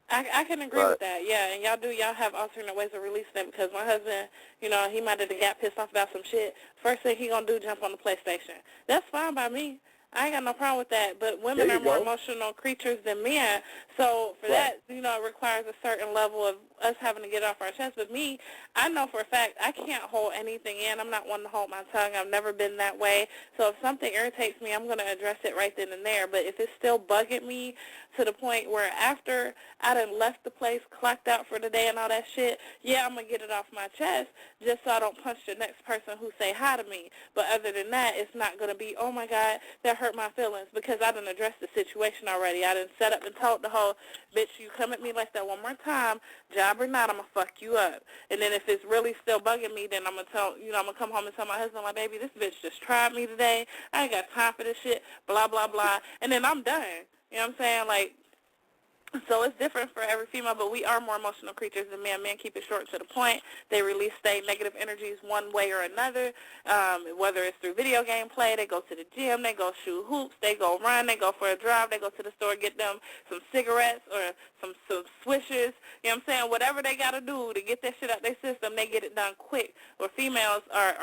I can agree with that, yeah, and y'all have alternate ways of releasing it because my husband, you know, he might have got pissed off about some shit. First thing he gonna do, jump on the PlayStation. That's fine by me. I ain't got no problem with that, but women are more emotional creatures than men, so for that, you know, it requires a certain level of us having to get off our chest. But me, I know for a fact I can't hold anything in. I'm not one to hold my tongue. I've never been that way. So if something irritates me, I'm going to address it right then and there. But if it's still bugging me to the point where after I done left the place, clocked out for the day and all that shit, yeah, I'm going to get it off my chest just so I don't punch the next person who say hi to me. But other than that, it's not going to be, oh, my God, that hurt my feelings because I done addressed the situation already. I done set up and told the whole, bitch, you come at me like that one more time, job or not, I'm going to fuck you up. And then if it's really still bugging me, then I'm going to tell, you know, I'm going to come home and tell my husband, like, baby, this bitch just tried me today. I ain't got time for this shit, blah, blah, blah. And then I'm done. You know what I'm saying? Like, so it's different for every female, but we are more emotional creatures than men. Men keep it short to the point. They release their negative energies one way or another, whether it's through video game play, they go to the gym, they go shoot hoops, they go run, they go for a drive, they go to the store, get them some cigarettes or some swishers, you know what I'm saying? Whatever they got to do to get that shit out their system, they get it done quick. Where females are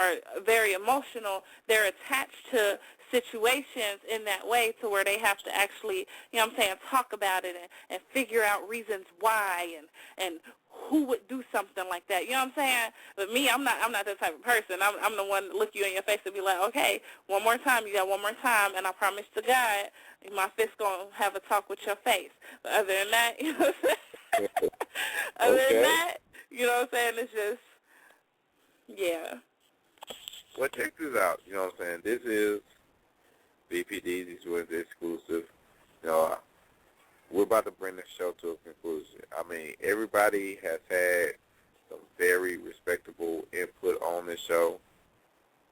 very emotional, they're attached to situations in that way to where they have to actually, you know what I'm saying, talk about it and figure out reasons why and who would do something like that? You know what I'm saying? But me, I'm not that type of person. I'm the one to look you in your face and be like, okay, one more time, you got one more time, and I promise to God, my fist gonna have a talk with your face. But other than that, you know what I'm saying? Other than that, you know what I'm saying? It's just, yeah. Well, check this out. You know what I'm saying? This is BPD's exclusive. You know, we're about to bring the show to a conclusion. I mean, everybody has had some very respectable input on this show.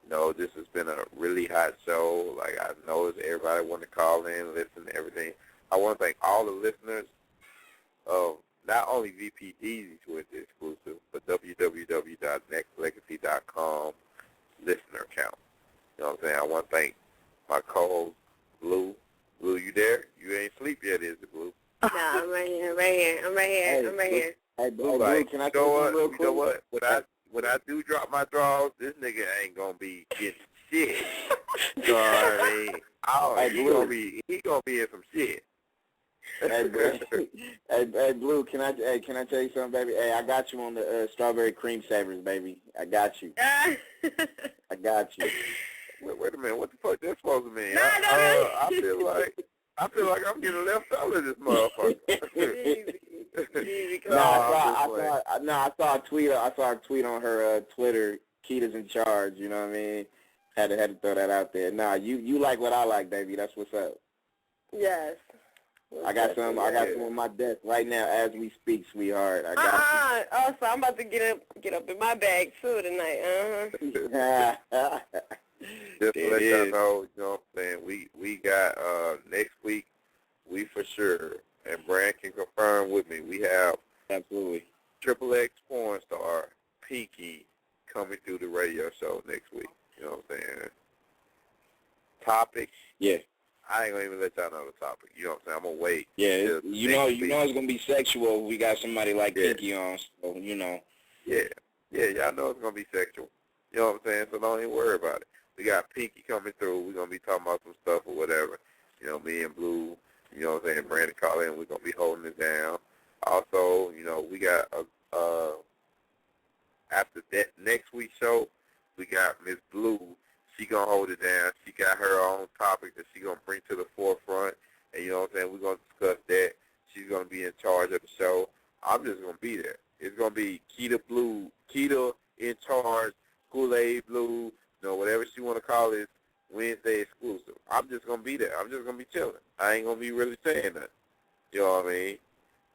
You know, this has been a really hot show. Like, I noticed everybody want to call in, listen to everything. I want to thank all the listeners of not only VPD's exclusive, but www.nexxlegacy.com listener count. You know what I'm saying? I want to thank my co-host, Blue. Blue, you there? You ain't sleep yet, is it, Blue? No, I'm right here. I'm right here. Hey, Blue, Blue, can I tell you something real quick? You know what? When I do drop my draws, this nigga ain't gonna be getting shit. You know what I mean? He gonna be in some shit. Hey, Blue, can I tell you something, baby? Hey, I got you on the strawberry cream savers, baby. I got you. I got you. Wait a minute. What the fuck that's supposed to mean? No. I feel like I'm getting left out of this motherfucker. I saw a tweet on her Twitter. Keita's in charge. You know what I mean? Had to throw that out there. Nah, you like what I like, baby. That's what's up. Yes. I got some on my desk right now as we speak, sweetheart. I got you. Oh, so I'm about to get up in my bag too tonight. Just to let y'all know, you know what I'm saying, we got next week, we for sure, and Brand can confirm with me, we have absolutely Triple X porn star Pinky coming through the radio show next week. You know what I'm saying? Topic. Yeah. I ain't gonna even let y'all know the topic. You know what I'm saying? I'm gonna wait. Yeah, you know it's gonna be sexual. We got somebody like Pinky on, so you know. Yeah, y'all know it's gonna be sexual. You know what I'm saying? So don't even worry about it. We got Pinky coming through. We're gonna be talking about some stuff or whatever. You know, me and Blue. You know what I'm saying? Brandon call in. We're gonna be holding it down. Also, you know, we got after that next week's show, we got Miss Blue. She gonna hold it down. She got her own topic that she gonna bring to the forefront, and you know what I'm saying. We're gonna discuss that. She's gonna be in charge of the show. I'm just gonna be there. It's gonna be Keita in charge, Kool-Aid Blue, you know, whatever she wanna call it. Wednesday exclusive. I'm just gonna be there. I'm just gonna be chilling. I ain't gonna be really saying nothing. You know what I mean?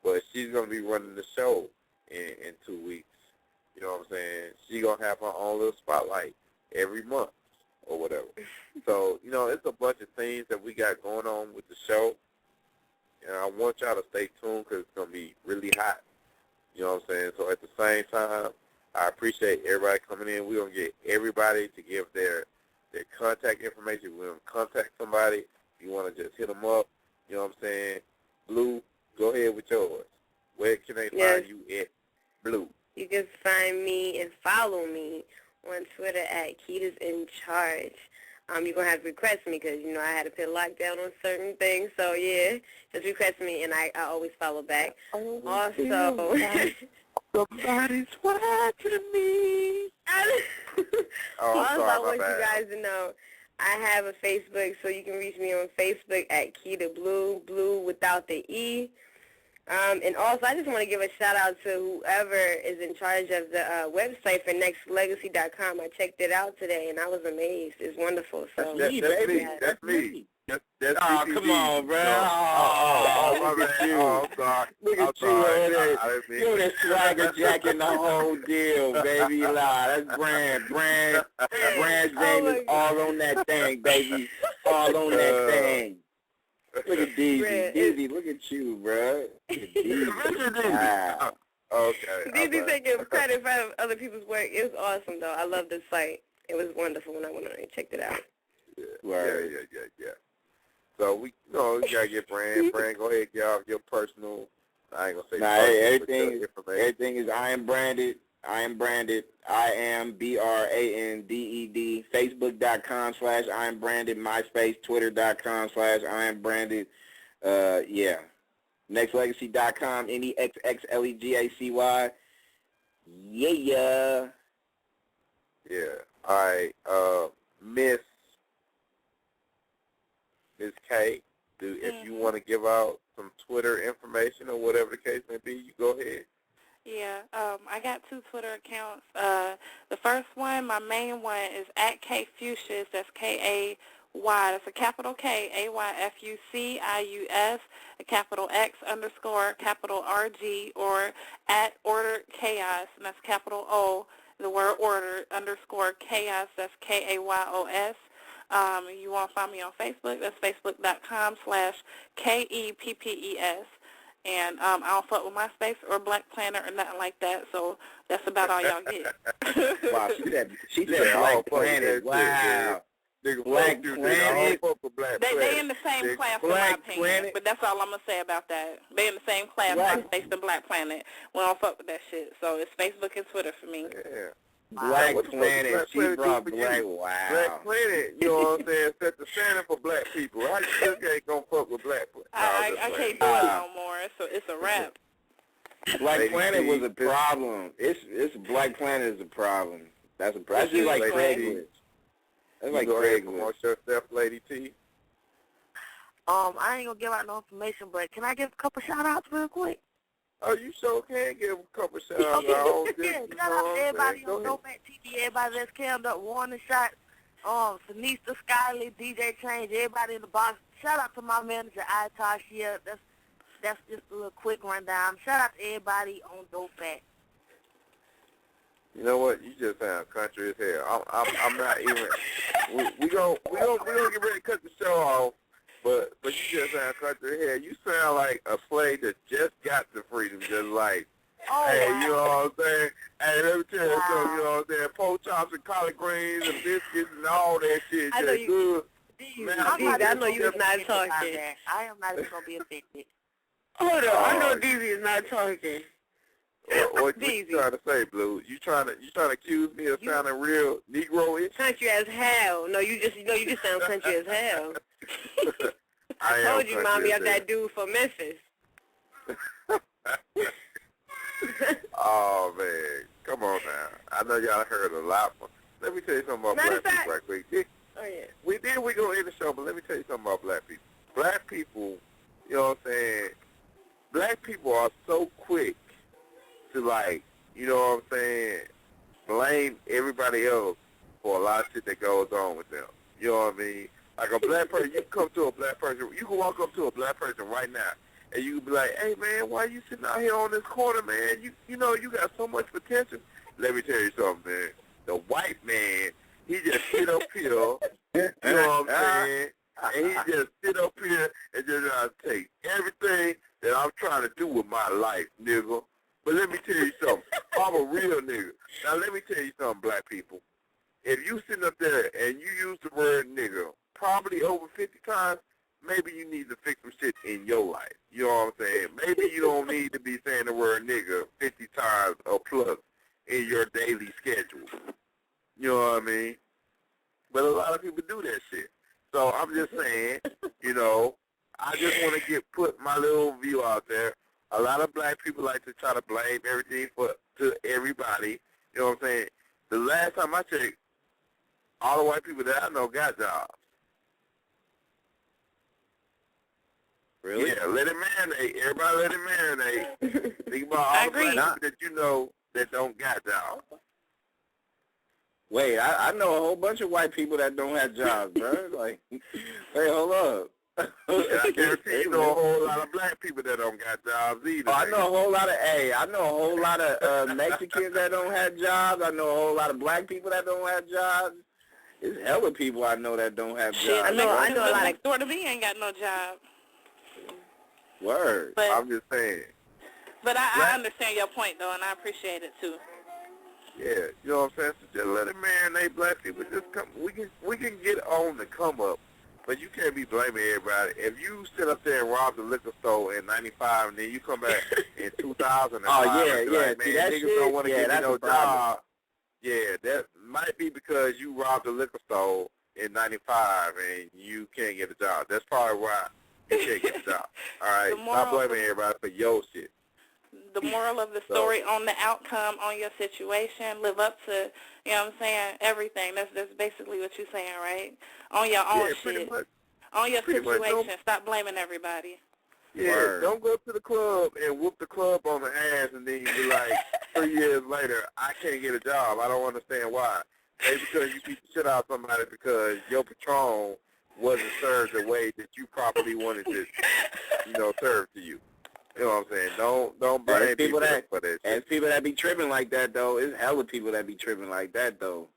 But she's gonna be running the show in 2 weeks. You know what I'm saying? She gonna have her own little spotlight every month or whatever. So, you know, it's a bunch of things that we got going on with the show. And I want y'all to stay tuned because it's going to be really hot. You know what I'm saying? So at the same time, I appreciate everybody coming in. We're going to get everybody to give their contact information. We're going to contact somebody. If you want to just hit them up, you know what I'm saying? Blue, go ahead with yours. Where can they find you at, Blue? You can find me and follow me on Twitter at Keita's in charge. You're going to have to request me because, you know, I had to put lockdown on certain things. So, yeah, just request me, and I always follow back. Also, somebody's watching me. Also, I want you guys to know I have a Facebook, so you can reach me on Facebook at Keita Blue, Blue without the E. And also, I just want to give a shout-out to whoever is in charge of the website for Nexxlegacy.com. I checked it out today, and I was amazed. It's wonderful. So That's me. That's me. Oh, come on, bro. My bad. I'm sorry. Look at you over there. You're the swagger jacking the whole deal, baby. That's Brand. Brand's name is all on that thing, baby. All on that thing. Look at DZ. DZ, look at you, bro. Wow. Okay. DZ taking credit for other people's work. It was awesome, though. I love this site. It was wonderful when I went on and checked it out. Yeah. So we got to get Brand. Brand, go ahead, get off your personal. I ain't gonna say. Everything is I am branded. I am branded. I am BRANDED. Facebook.com/I am branded. MySpace, Twitter.com/I am branded. Nexxlegacy.com. NEXXLEGACY. Yeah. Yeah. All right. Miss K, if you want to give out some Twitter information or whatever the case may be, you go ahead. Yeah, I got 2 Twitter accounts. The first one, my main one, is at KFucius. That's K-A-Y. That's a capital K, A-Y-F-U-C-I-U-S, a capital X underscore, capital R-G, or at Order Chaos, and that's capital O, the word order, underscore chaos, that's K-A-Y-O-S. You want to find me on Facebook, that's facebook.com/KEPPES. And I don't fuck with MySpace or Black Planet or nothing like that, so that's about all y'all get. Wow, she said Black Planet. Wow. Black Planet. They in the same class, in my opinion, but that's all I'm going to say about that. They in the same class, MySpace and Black Planet. We don't fuck with that shit, so it's Facebook and Twitter for me. Yeah. Black Planet, she brought Black, wow. Black Planet, you know what I'm saying, set the standard for black people. How you still ain't gonna fuck with black people? I can't do it no more, it's a wrap. Black Planet was a problem. It's Black Planet is a problem. That's just like Craigslist. That's like Craigslist. Promote yourself, Lady T. I ain't gonna give out no information, but can I give a couple shout-outs real quick? Oh, you sure can give a couple shout-outs. Shout out to everybody on Dope TV, everybody that's cammed up, Warning Shot, Sinista, Skyly, DJ Change, everybody in the box. Shout out to my manager, Itash here. That's just a little quick rundown. Shout out to everybody on Dope. You know what? You just sound country as hell. I'm not even. We gonna get ready to cut the show off. But you just sound country as hell. You sound like a slave that just got the freedom, just like, hey, you know what I'm saying? Hey, let me tell you something, you know what I'm saying? Pork chops and collard greens and biscuits and all that shit. I know you. Good. Man, I know you was not talking. I am not even gonna be offended. Hold on, I know DZ is not talking. What you trying to say, Blue? You trying to accuse me of sounding real Negro-ish? Country as hell. No, you just sound country as hell. I told you, mommy, I'm that dude from Memphis. Oh man, come on now. I know y'all heard a lot. Let me tell you something about black people right quick. Oh yeah. We gonna end the show, but let me tell you something about black people. Black people, you know what I'm saying? Black people are so quick to, like, you know what I'm saying, blame everybody else for a lot of shit that goes on with them. You know what I mean? Like a black person, you can walk up to a black person right now, and you can be like, hey, man, why you sitting out here on this corner, man? You know, you got so much potential. Let me tell you something, man. The white man, he just sit up here, you know what I'm saying, and he just sit up here and just take everything that I'm trying to do with my life, nigga. But let me tell you something. I'm a real nigga. Now, let me tell you something, black people. If you sitting up there and you use the word nigga probably over 50 times, maybe you need to fix some shit in your life. You know what I'm saying? Maybe you don't need to be saying the word nigga 50 times or plus in your daily schedule. You know what I mean? But a lot of people do that shit. So I'm just saying, you know, I just want to put my little view out there. A lot of black people like to try to blame everything to everybody. You know what I'm saying? The last time I checked, all the white people that I know got jobs. Really? Yeah, let it marinate. Everybody let it marinate. Think about all the black people that you know that don't got jobs. Wait, I know a whole bunch of white people that don't have jobs, bro. Like, hey, hold up. I guarantee you know a whole lot of black people that don't got jobs either. Oh, I know a whole lot of Mexicans that don't have jobs. I know a whole lot of black people that don't have jobs. There's hella people I know that don't have jobs. I know a lot of Sort of me ain't got no job. Word. But I'm just saying. But I understand your point though, and I appreciate it too. Yeah, you know what I'm saying? So just let it marinate, black people. Just come. We can get on the come up. But you can't be blaming everybody. If you sit up there and rob the liquor store in '95 and then you come back in 2005, oh yeah, and be like, man, that niggas shit, don't want to give me no problem. job. Yeah, that might be because you robbed the liquor store in '95 and you can't get a job. That's probably why you can't get a job. All right, stop blaming everybody for your shit. The moral of the story on the outcome, on your situation, live up to, you know what I'm saying, everything. That's basically what you're saying, right? On your own shit. On your situation. Stop blaming everybody. Yeah, don't go to the club and whoop the club on the ass and then you be like, 3 years later, I can't get a job. I don't understand why. Maybe because you beat the shit out of somebody because your Patron wasn't served the way that you properly wanted to, serve to you. You know what I'm saying? Don't blame people for that. And people that be tripping like that though, it's hella people that be tripping like that though.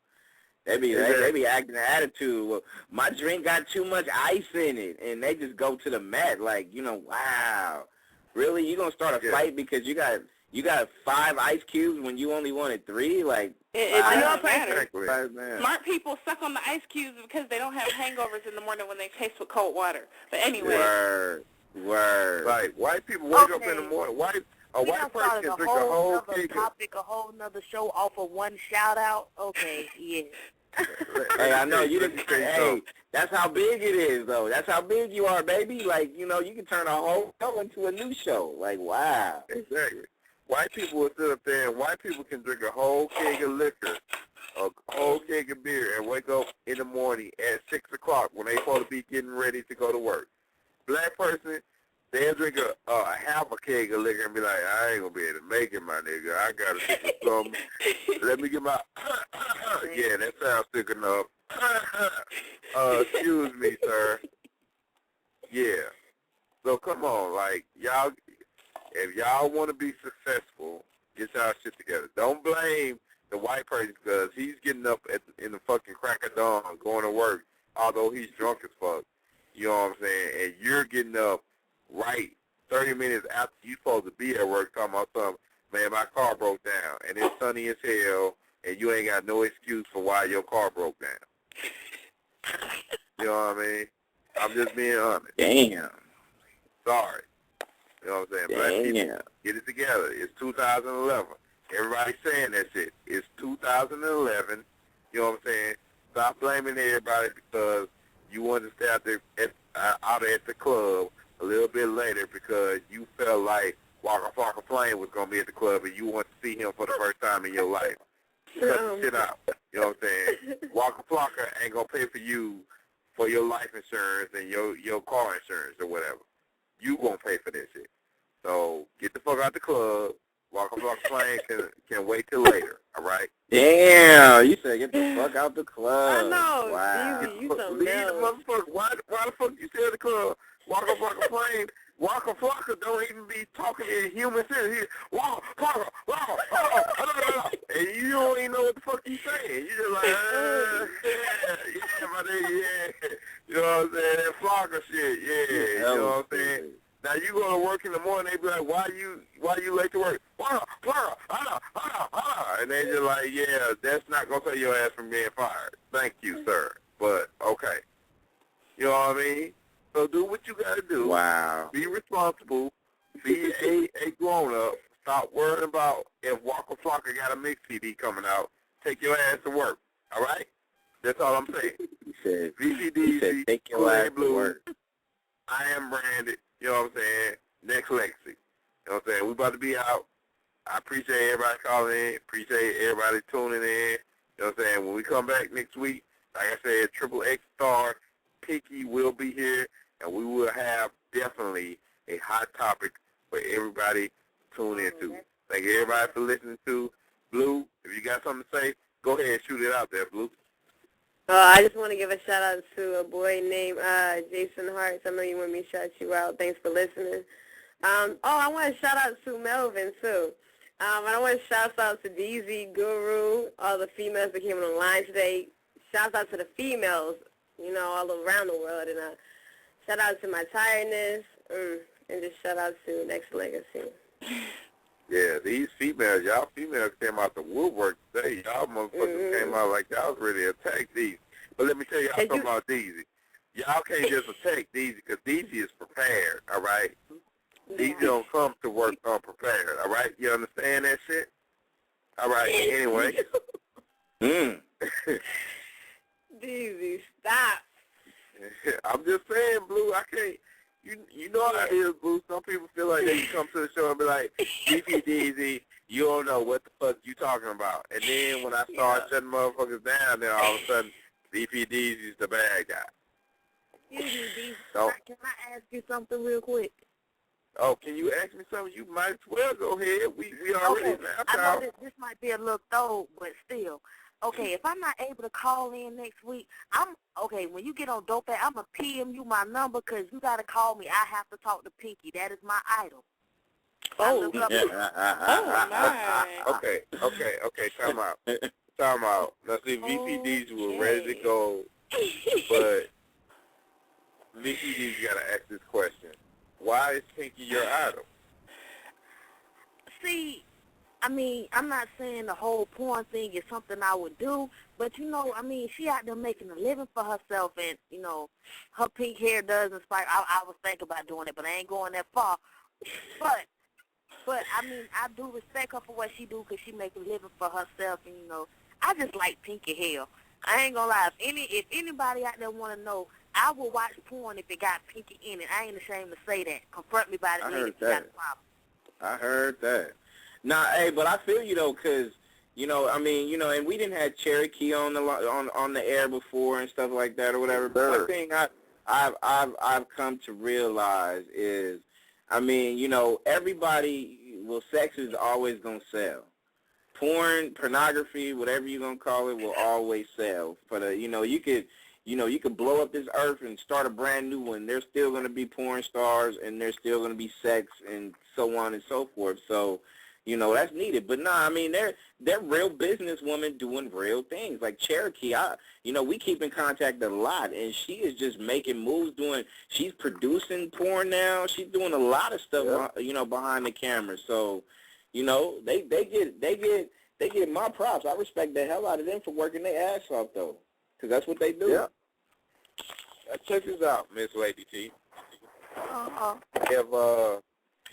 They be acting an attitude. Well, my drink got too much ice in it, and they just go to the mat like, wow, really? You gonna start a fight because you got 5 ice cubes when you only wanted 3? Like, it doesn't matter. Exactly. Smart people suck on the ice cubes because they don't have hangovers in the morning when they chase with cold water. But anyway. Word. Like, white people wake up in the morning. A white person can drink a whole keg. A whole nother show off of one shout out. Okay, yeah. Hey, I know you didn't. Hey, that's how big it is, though. That's how big you are, baby. Like, you can turn a whole show into a new show. Like, wow. Exactly. White people will sit up there, and white people can drink a whole keg of liquor, a whole keg of beer, and wake up in the morning at 6 o'clock when they supposed to be getting ready to go to work. Black person, they'll drink a half a keg of liquor and be like, I ain't going to be able to make it, my nigga. I got to drink something. Let me get my, yeah, that sounds thick enough. Excuse me, sir. Yeah. So come on, like, y'all, if y'all want to be successful, get y'all shit together. Don't blame the white person because he's getting up in the fucking crack of dawn going to work, although he's drunk as fuck. You know what I'm saying? And you're getting up right 30 minutes after you're supposed to be at work talking about something, man, my car broke down, and it's sunny as hell, and you ain't got no excuse for why your car broke down. You know what I mean? I'm just being honest. Damn. Sorry. You know what I'm saying? Black people, get it together. It's 2011. Everybody's saying that shit. It's 2011. You know what I'm saying? Stop blaming everybody because you wanted to stay out there at the club a little bit later because you felt like Waka Flocka Flame was going to be at the club and you want to see him for the first time in your life. Cut the shit out. You know what I'm saying? Waka Flocka ain't going to pay for you for your life insurance and your car insurance or whatever. You going to pay for that shit. So get the fuck out the club. Waka Flocka Flame can wait till later, all right? Damn, you said get the fuck out the club. I know. Wow. You something leave else. the motherfucker. Why the fuck you stay at the club? Waka Flocka Flame. Waka Flocka don't even be talking in human sense. He Waka Flocka, and you don't even know what the fuck he's saying. You just like, yeah, my nigga, yeah. You know what I'm saying? That Flocka shit, yeah. You know what I'm saying? Now you go to work in the morning, they be like, why you late to work? And they just like, yeah, that's not gonna save your ass from being fired. Thank you, sir. But okay. You know what I mean? So do what you gotta do. Wow. Be responsible. Be a grown up. Stop worrying about if Waka Flocka got a mix CD coming out. Take your ass to work. All right? That's all I'm saying. He said, VCDZ, take your ass to work. I am branded. You know what I'm saying? Nexxlegacy. You know what I'm saying? We about to be out. I appreciate everybody calling in. Appreciate everybody tuning in. You know what I'm saying? When we come back next week, like I said, Triple X Star, Pinky will be here, and we will have definitely a hot topic for everybody to tune into. Thank you, everybody, for listening to Blue. If you got something to say, go ahead and shoot it out there, Blue. I just want to give a shout-out to a boy named Jason Hartz. I know you want me to shout you out. Thanks for listening. I want to shout-out to Melvin, too. And I want to shout-out to DZ, Guru, all the females that came on the line today. Shout-out to the females, all around the world. And shout-out to my tiredness, and just shout-out to Nexxlegacy. Yeah, these females, y'all females came out the woodwork today. Y'all motherfuckers came out like y'all was ready to attack Deezy. But let me tell y'all something about Deezy. Y'all can't just attack Deezy because Deezy is prepared, all right? Deezy don't come to work unprepared, all right? You understand that shit? All right, anyway. Deezy, stop. I'm just saying, Blue, I can't. You know how it is, Boo. Some people feel like they can come to the show and be like, DPDZ, you don't know what the fuck you talking about. And then when I start shutting motherfuckers down, then all of a sudden, DPDZ is the bad guy. Excuse me, D. So, Can I ask you something real quick? oh, can you ask me something? You might as well go ahead. We already I know this might be a little throw, but still. Okay, if I'm not able to call in next week, when you get on Dope, I'm going to PM you my number because you got to call me. I have to talk to Pinky. That is my idol. Oh, my. Okay, time out. Time out. Now, see, VPDs were ready to go, but VPDs got to ask this question. Why is Pinky your idol? See, I mean, I'm not saying the whole porn thing is something I would do, but, you know, I mean, she out there making a living for herself, and, you know, her pink hair does inspire. I was thinking about doing it, but I ain't going that far. But I mean, I do respect her for what she do because she make a living for herself, and, you know, I just like pinky hair. I ain't gonna lie. If anybody out there want to know, I will watch porn if it got pinky in it. I ain't ashamed to say that. Confront me by the name if you got a problem. I heard that. Nah, hey, but I feel you though, cause you know, I mean, you know, and we didn't have Cherokee on the air before and stuff like that or whatever. But one thing I've come to realize is, I mean, you know, sex is always gonna sell. Pornography, whatever you're gonna call it, will always sell. You could blow up this earth and start a brand new one. There's still gonna be porn stars, and there's still gonna be sex, and so on and so forth. So, you know, that's needed. But no, I mean, they're real businesswomen doing real things. Like Cherokee, we keep in contact a lot, and she is just making moves. She's producing porn now. She's doing a lot of stuff, behind the camera. So, you know, they get my props. I respect the hell out of them for working their ass off, though, because that's what they do. Yeah. Check this out, Miss Lady T.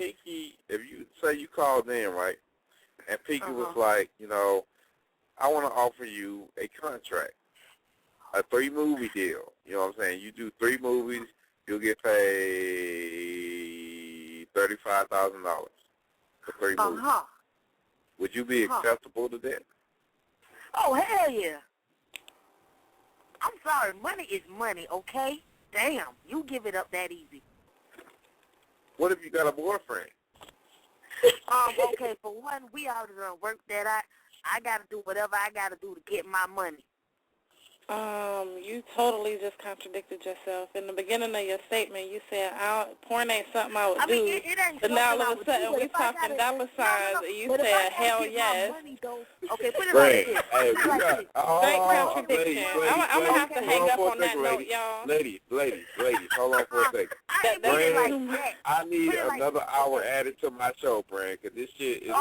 If you say you called in, right, and Pinky was like, you know, I want to offer you a contract, a 3-movie deal. You know what I'm saying? You do 3 movies, you'll get paid $35,000 for 3 movies. Would you be acceptable to that? Oh, hell yeah. I'm sorry, money is money, okay? Damn, you give it up that easy. What if you got a boyfriend? Okay, for one, we already done work that out. I got to do whatever I got to do to get my money. You totally just contradicted yourself. In the beginning of your statement, you said, porn ain't something I would do. It ain't but now all of a sudden, we talking dollar signs, and you said, hell yes. Okay, put it like this. Hey, Straight contradiction. I'm going to have to hang up on that note, y'all. Ladies, hold on for a second. I need another hour added to my show, Brand, because this shit is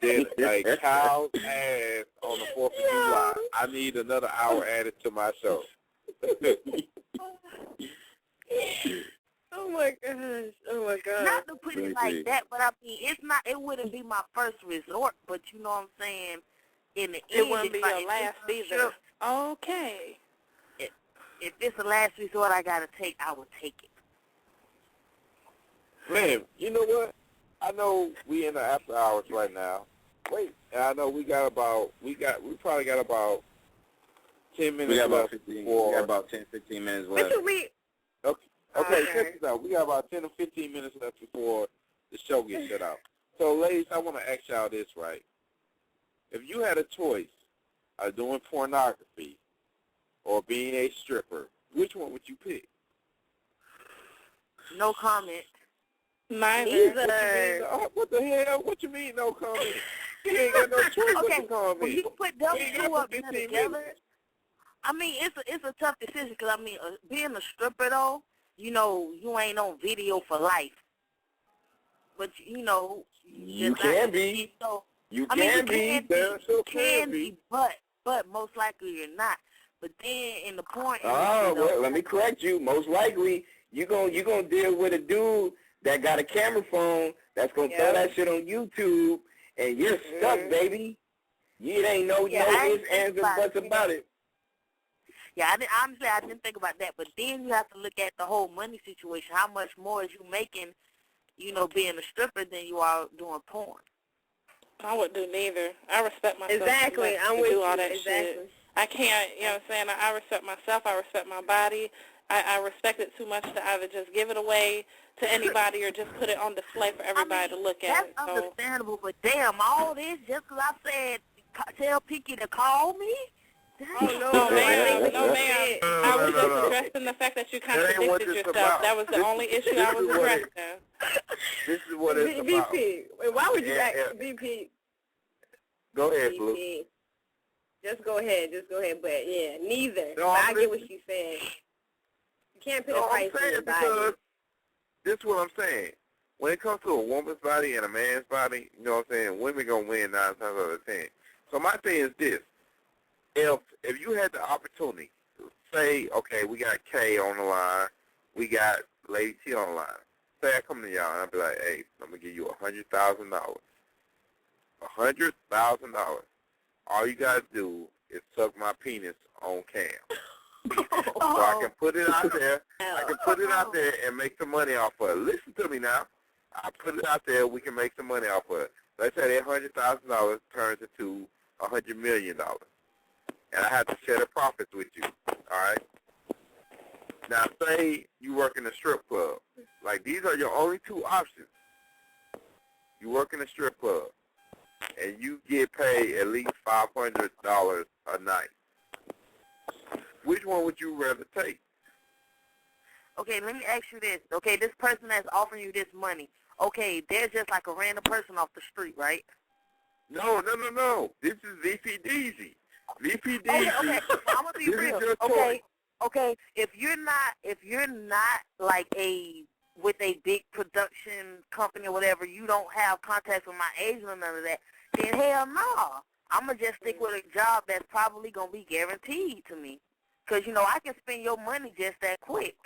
than like cow's ass on the 4th of July. I need another hour added to my show. Oh my gosh. Not to put it like that, but I mean, it wouldn't be my first resort, but you know what I'm saying? In the end, it wouldn't be your last either. Okay. If it's the last resort I got to take, I would take it. Man, you know what? I know we in the after hours right now. Wait, and I know we probably got about 10 minutes left. We got about 10, 15 minutes left. What you mean? Okay, check this out. We got about 10 or 15 minutes left before the show gets shut out. So, ladies, I want to ask y'all this, right? If you had a choice of doing pornography or being a stripper, which one would you pick? No comment. Neither. What the hell? What you mean, no comment? You ain't got no choice but to comment. When you put them two up together, I mean, it's a tough decision because, I mean, being a stripper, though, you know, you ain't on video for life. But, you know. You can be. You can be. You can be, but most likely you're not. But then in the point. Well, let me correct you. Most likely, you're gonna deal with a dude that got a camera phone that's going to throw that shit on YouTube, and you're stuck, baby. You ain't no ifs, ands, and buts about it. Yeah, honestly, I didn't think about that. But then you have to look at the whole money situation. How much more is you making, being a stripper than you are doing porn? I wouldn't do neither. I respect myself Exactly. enough I'm to with do all you. that Exactly. shit. I can't, you know what I'm saying? I respect myself. I respect my body. I respect it too much to either just give it away to anybody or just put it on display for everybody to look at. That's understandable, but damn, all this just because I said tell Pinky to call me? Oh, no, No, ma'am. I No, ma'am. I was just addressing the fact that you contradicted yourself. That was the only issue I was addressing. This is what it's about. VP, why would you act, VP? Go ahead, Blue. VP. Just go ahead. But, yeah, neither. No, but I get what she's saying. You can't put a price on your body. Because this is what I'm saying. When it comes to a woman's body and a man's body, you know what I'm saying, women going to win 9 times out of 10. So my thing is this. If you had the opportunity to say, okay, we got Kay on the line, we got Lady T on the line. Say I come to y'all and I'll be like, hey, I'm going to give you $100,000. $100,000. All you got to do is suck my penis on cam. So I can put it out there. I can put it out there and make some money off of it. Listen to me now. I put it out there. We can make some money off of it. Let's say that $100,000 turns into $100 million. And I have to share the profits with you. All right? Now, say you work in a strip club. Like, these are your only 2 options. You work in a strip club, and you get paid at least $500 a night. Which one would you rather take? Okay, let me ask you this. Okay, this person that's offering you this money, okay, they're just like a random person off the street, right? No. This is VP Deezy. VP Deezy. Okay. Well, I'm gonna be real. Okay. If you're not like with a big production company or whatever, you don't have contacts with my agent or none of that, then hell no. I'm gonna just stick with a job that's probably gonna be guaranteed to me. Because, I can spend your money just that quick.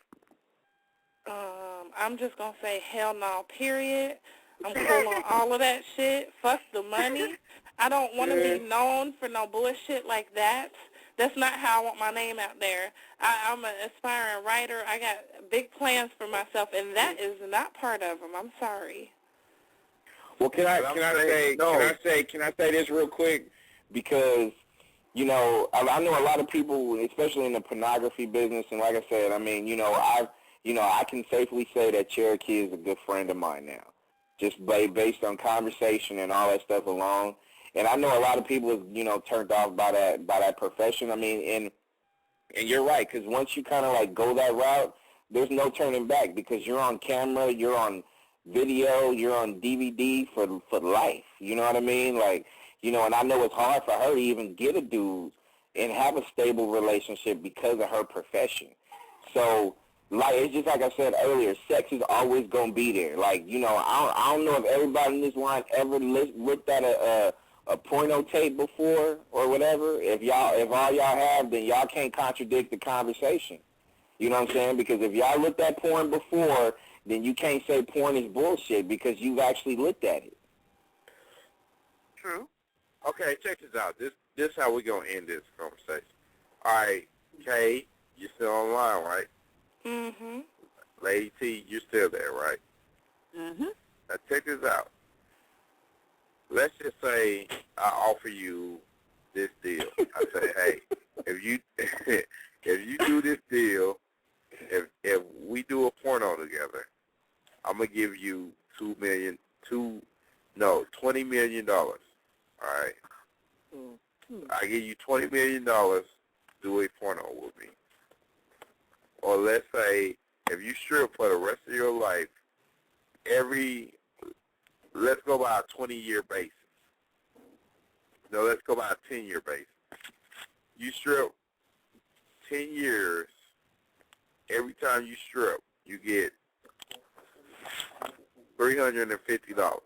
I'm just going to say hell no, period. I'm cool on all of that shit. Fuck the money. I don't want to be known for no bullshit like that. That's not how I want my name out there. I'm an aspiring writer. I got big plans for myself, and that is not part of them. I'm sorry. Well, can I say this real quick? Because I know a lot of people, especially in the pornography business, and like I said, I mean, I can safely say that Cherokee is a good friend of mine now, just based on conversation and all that stuff alone. And I know a lot of people, turned off by that profession. I mean, and you're right, because once you kind of like go that route, there's no turning back because you're on camera, you're on video, you're on DVD for life. You know what I mean? Like. And I know it's hard for her to even get a dude and have a stable relationship because of her profession. So, like, it's just like I said earlier, sex is always going to be there. Like, I don't know if everybody in this line ever looked at a porno tape before or whatever. If all y'all have, then y'all can't contradict the conversation. You know what I'm saying? Because if y'all looked at porn before, then you can't say porn is bullshit because you've actually looked at it. True. Okay, check this out. This how we're going to end this conversation. All right, Kay, you're still online, right? Mm-hmm. Lady T, you're still there, right? Mm-hmm. Now, check this out. Let's just say I offer you this deal. I say, hey, if you do this deal, if we do a porno together, I'm going to give you $20 million. All right. I give you $20 million to do a porno with me. Or let's say if you strip for the rest of your life, let's go by a 20-year basis. No, let's go by a 10-year basis. You strip 10 years, every time you strip, you get $350.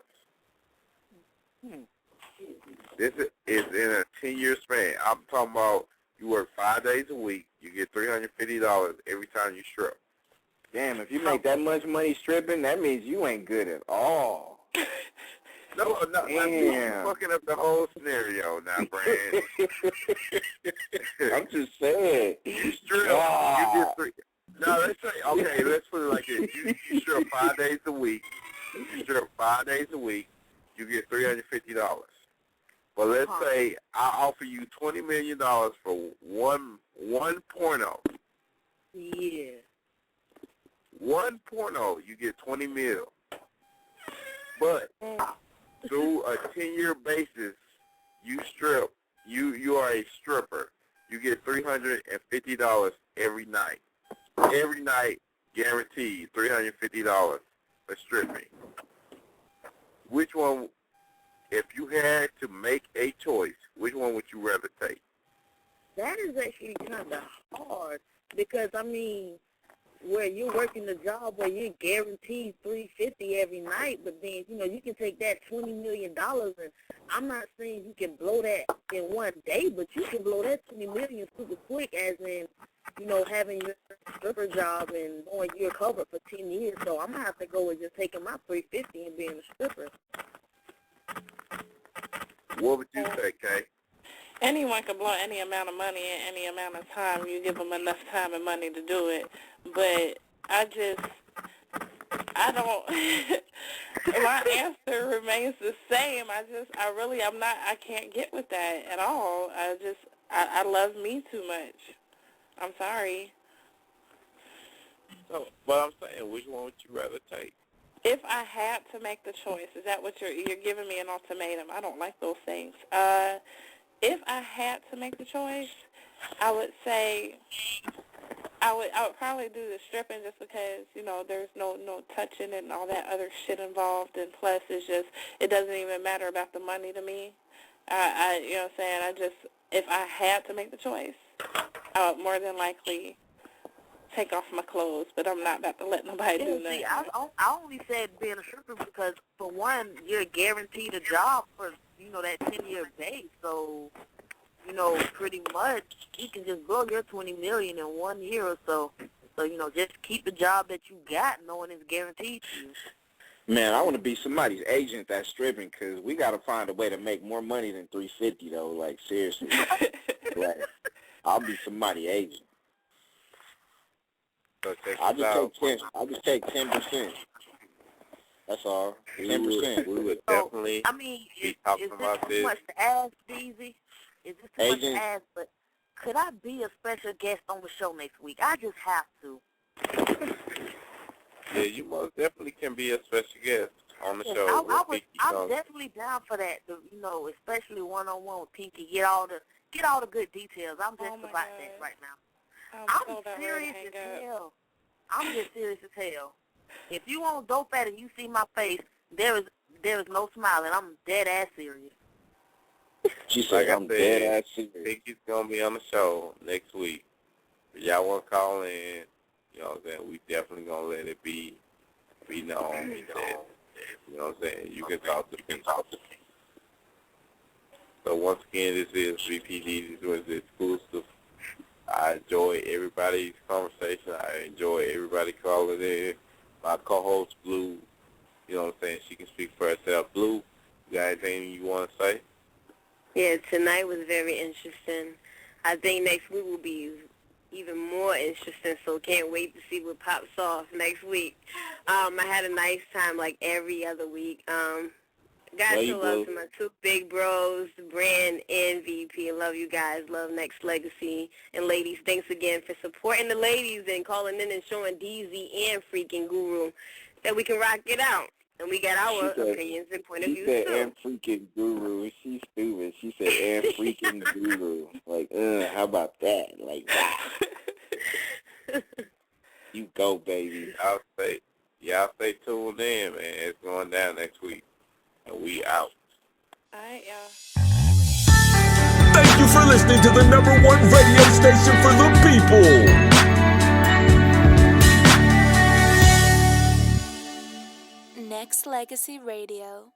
This is in a 10-year span. I'm talking about you work 5 days a week. You get $350 every time you strip. Damn, if you make that much money stripping, that means you ain't good at all. No, you're fucking up the whole scenario now, Brand. I'm just saying. You strip, you get 3. No, let's say, okay, let's put it like this. You strip 5 days a week. You strip 5 days a week. You get $350. But let's say I offer you $20 million for one porno. Yeah. One porno, you get $20 million. But through a 10-year basis, you strip. You are a stripper. You get $350 every night. Every night, guaranteed, $350 for stripping. Which one, if you had to make a choice, which one would you rather take? That is actually kind of hard because, I mean, where you're working a job where you're guaranteed $350 every night, but then, you know, you can take that $20 million, and I'm not saying you can blow that in one day, but you can blow that $20 million super quick, as in, you know, having your stripper job and knowing you're covered for 10 years. So I'm going to have to go with just taking my $350 and being a stripper. What would you say, Kay? Anyone can blow any amount of money in any amount of time. You give them enough time and money to do it. But I don't, my answer remains the same. I can't get with that at all. I love me too much. I'm sorry. So, but I'm saying, which one would you rather take? If I had to make the choice, is that what you're giving me an ultimatum? I don't like those things. If I had to make the choice, I would say I would probably do the stripping just because, you know, there's no touching and all that other shit involved, and plus it doesn't even matter about the money to me. You know what I'm saying? If I had to make the choice, I would more than likely take off my clothes, but I'm not about to let nobody do nothing. See, I only said being a stripper because, for one, you're guaranteed a job for, you know, that 10-year base. So, you know, pretty much you can just blow your $20 million in 1 year or so. So, you know, just keep the job that you got knowing it's guaranteed to you. Man, I want to be somebody's agent that's stripping, because we got to find a way to make more money than $350 though. Like, seriously. Like, I'll be somebody's agent. So I'll just take 10%. That's all. 10%. We would definitely be talking is about this too much to ask, DZ? Is this too much to ask? But could I be a special guest on the show next week? I just have to. Yeah, you most definitely can be a special guest on the show. I'm definitely down for that. You know, especially one-on-one with Pinky. Get all the good details. I'm just about that right now. I'm serious as hell. I'm just serious as hell. If you want dope at and you see my face, there is no smiling. I'm dead ass serious. She said, I'm dead ass serious. Pinky's going to be on the show next week. If y'all want to call in, you know what I'm saying, we definitely going to let it be known that, you know what I'm saying, you can talk to Pinky. So once again, this is VPD. This was exclusive. I enjoy everybody's conversation. I enjoy everybody calling in. My co-host, Blue, you know what I'm saying, she can speak for herself. Blue, you got anything you want to say? Yeah, tonight was very interesting. I think next week will be even more interesting, so can't wait to see what pops off next week. I had a nice time like every other week. Guys, show love to my two big bros, Brand and VP. I love you guys. Love Nexxlegacy. And ladies, thanks again for supporting the ladies and calling in and showing DZ and freaking Guru that we can rock it out. And we got our opinions and point of view, too. She said, and freaking Guru. She's stupid. She said, and freaking Guru. Like, how about that? Like, wow. You go, baby. Y'all stay tuned in, man. It's going down next week. And we out. All right, y'all. Thank you for listening to the #1 radio station for the people. Nexxlegacy Radio.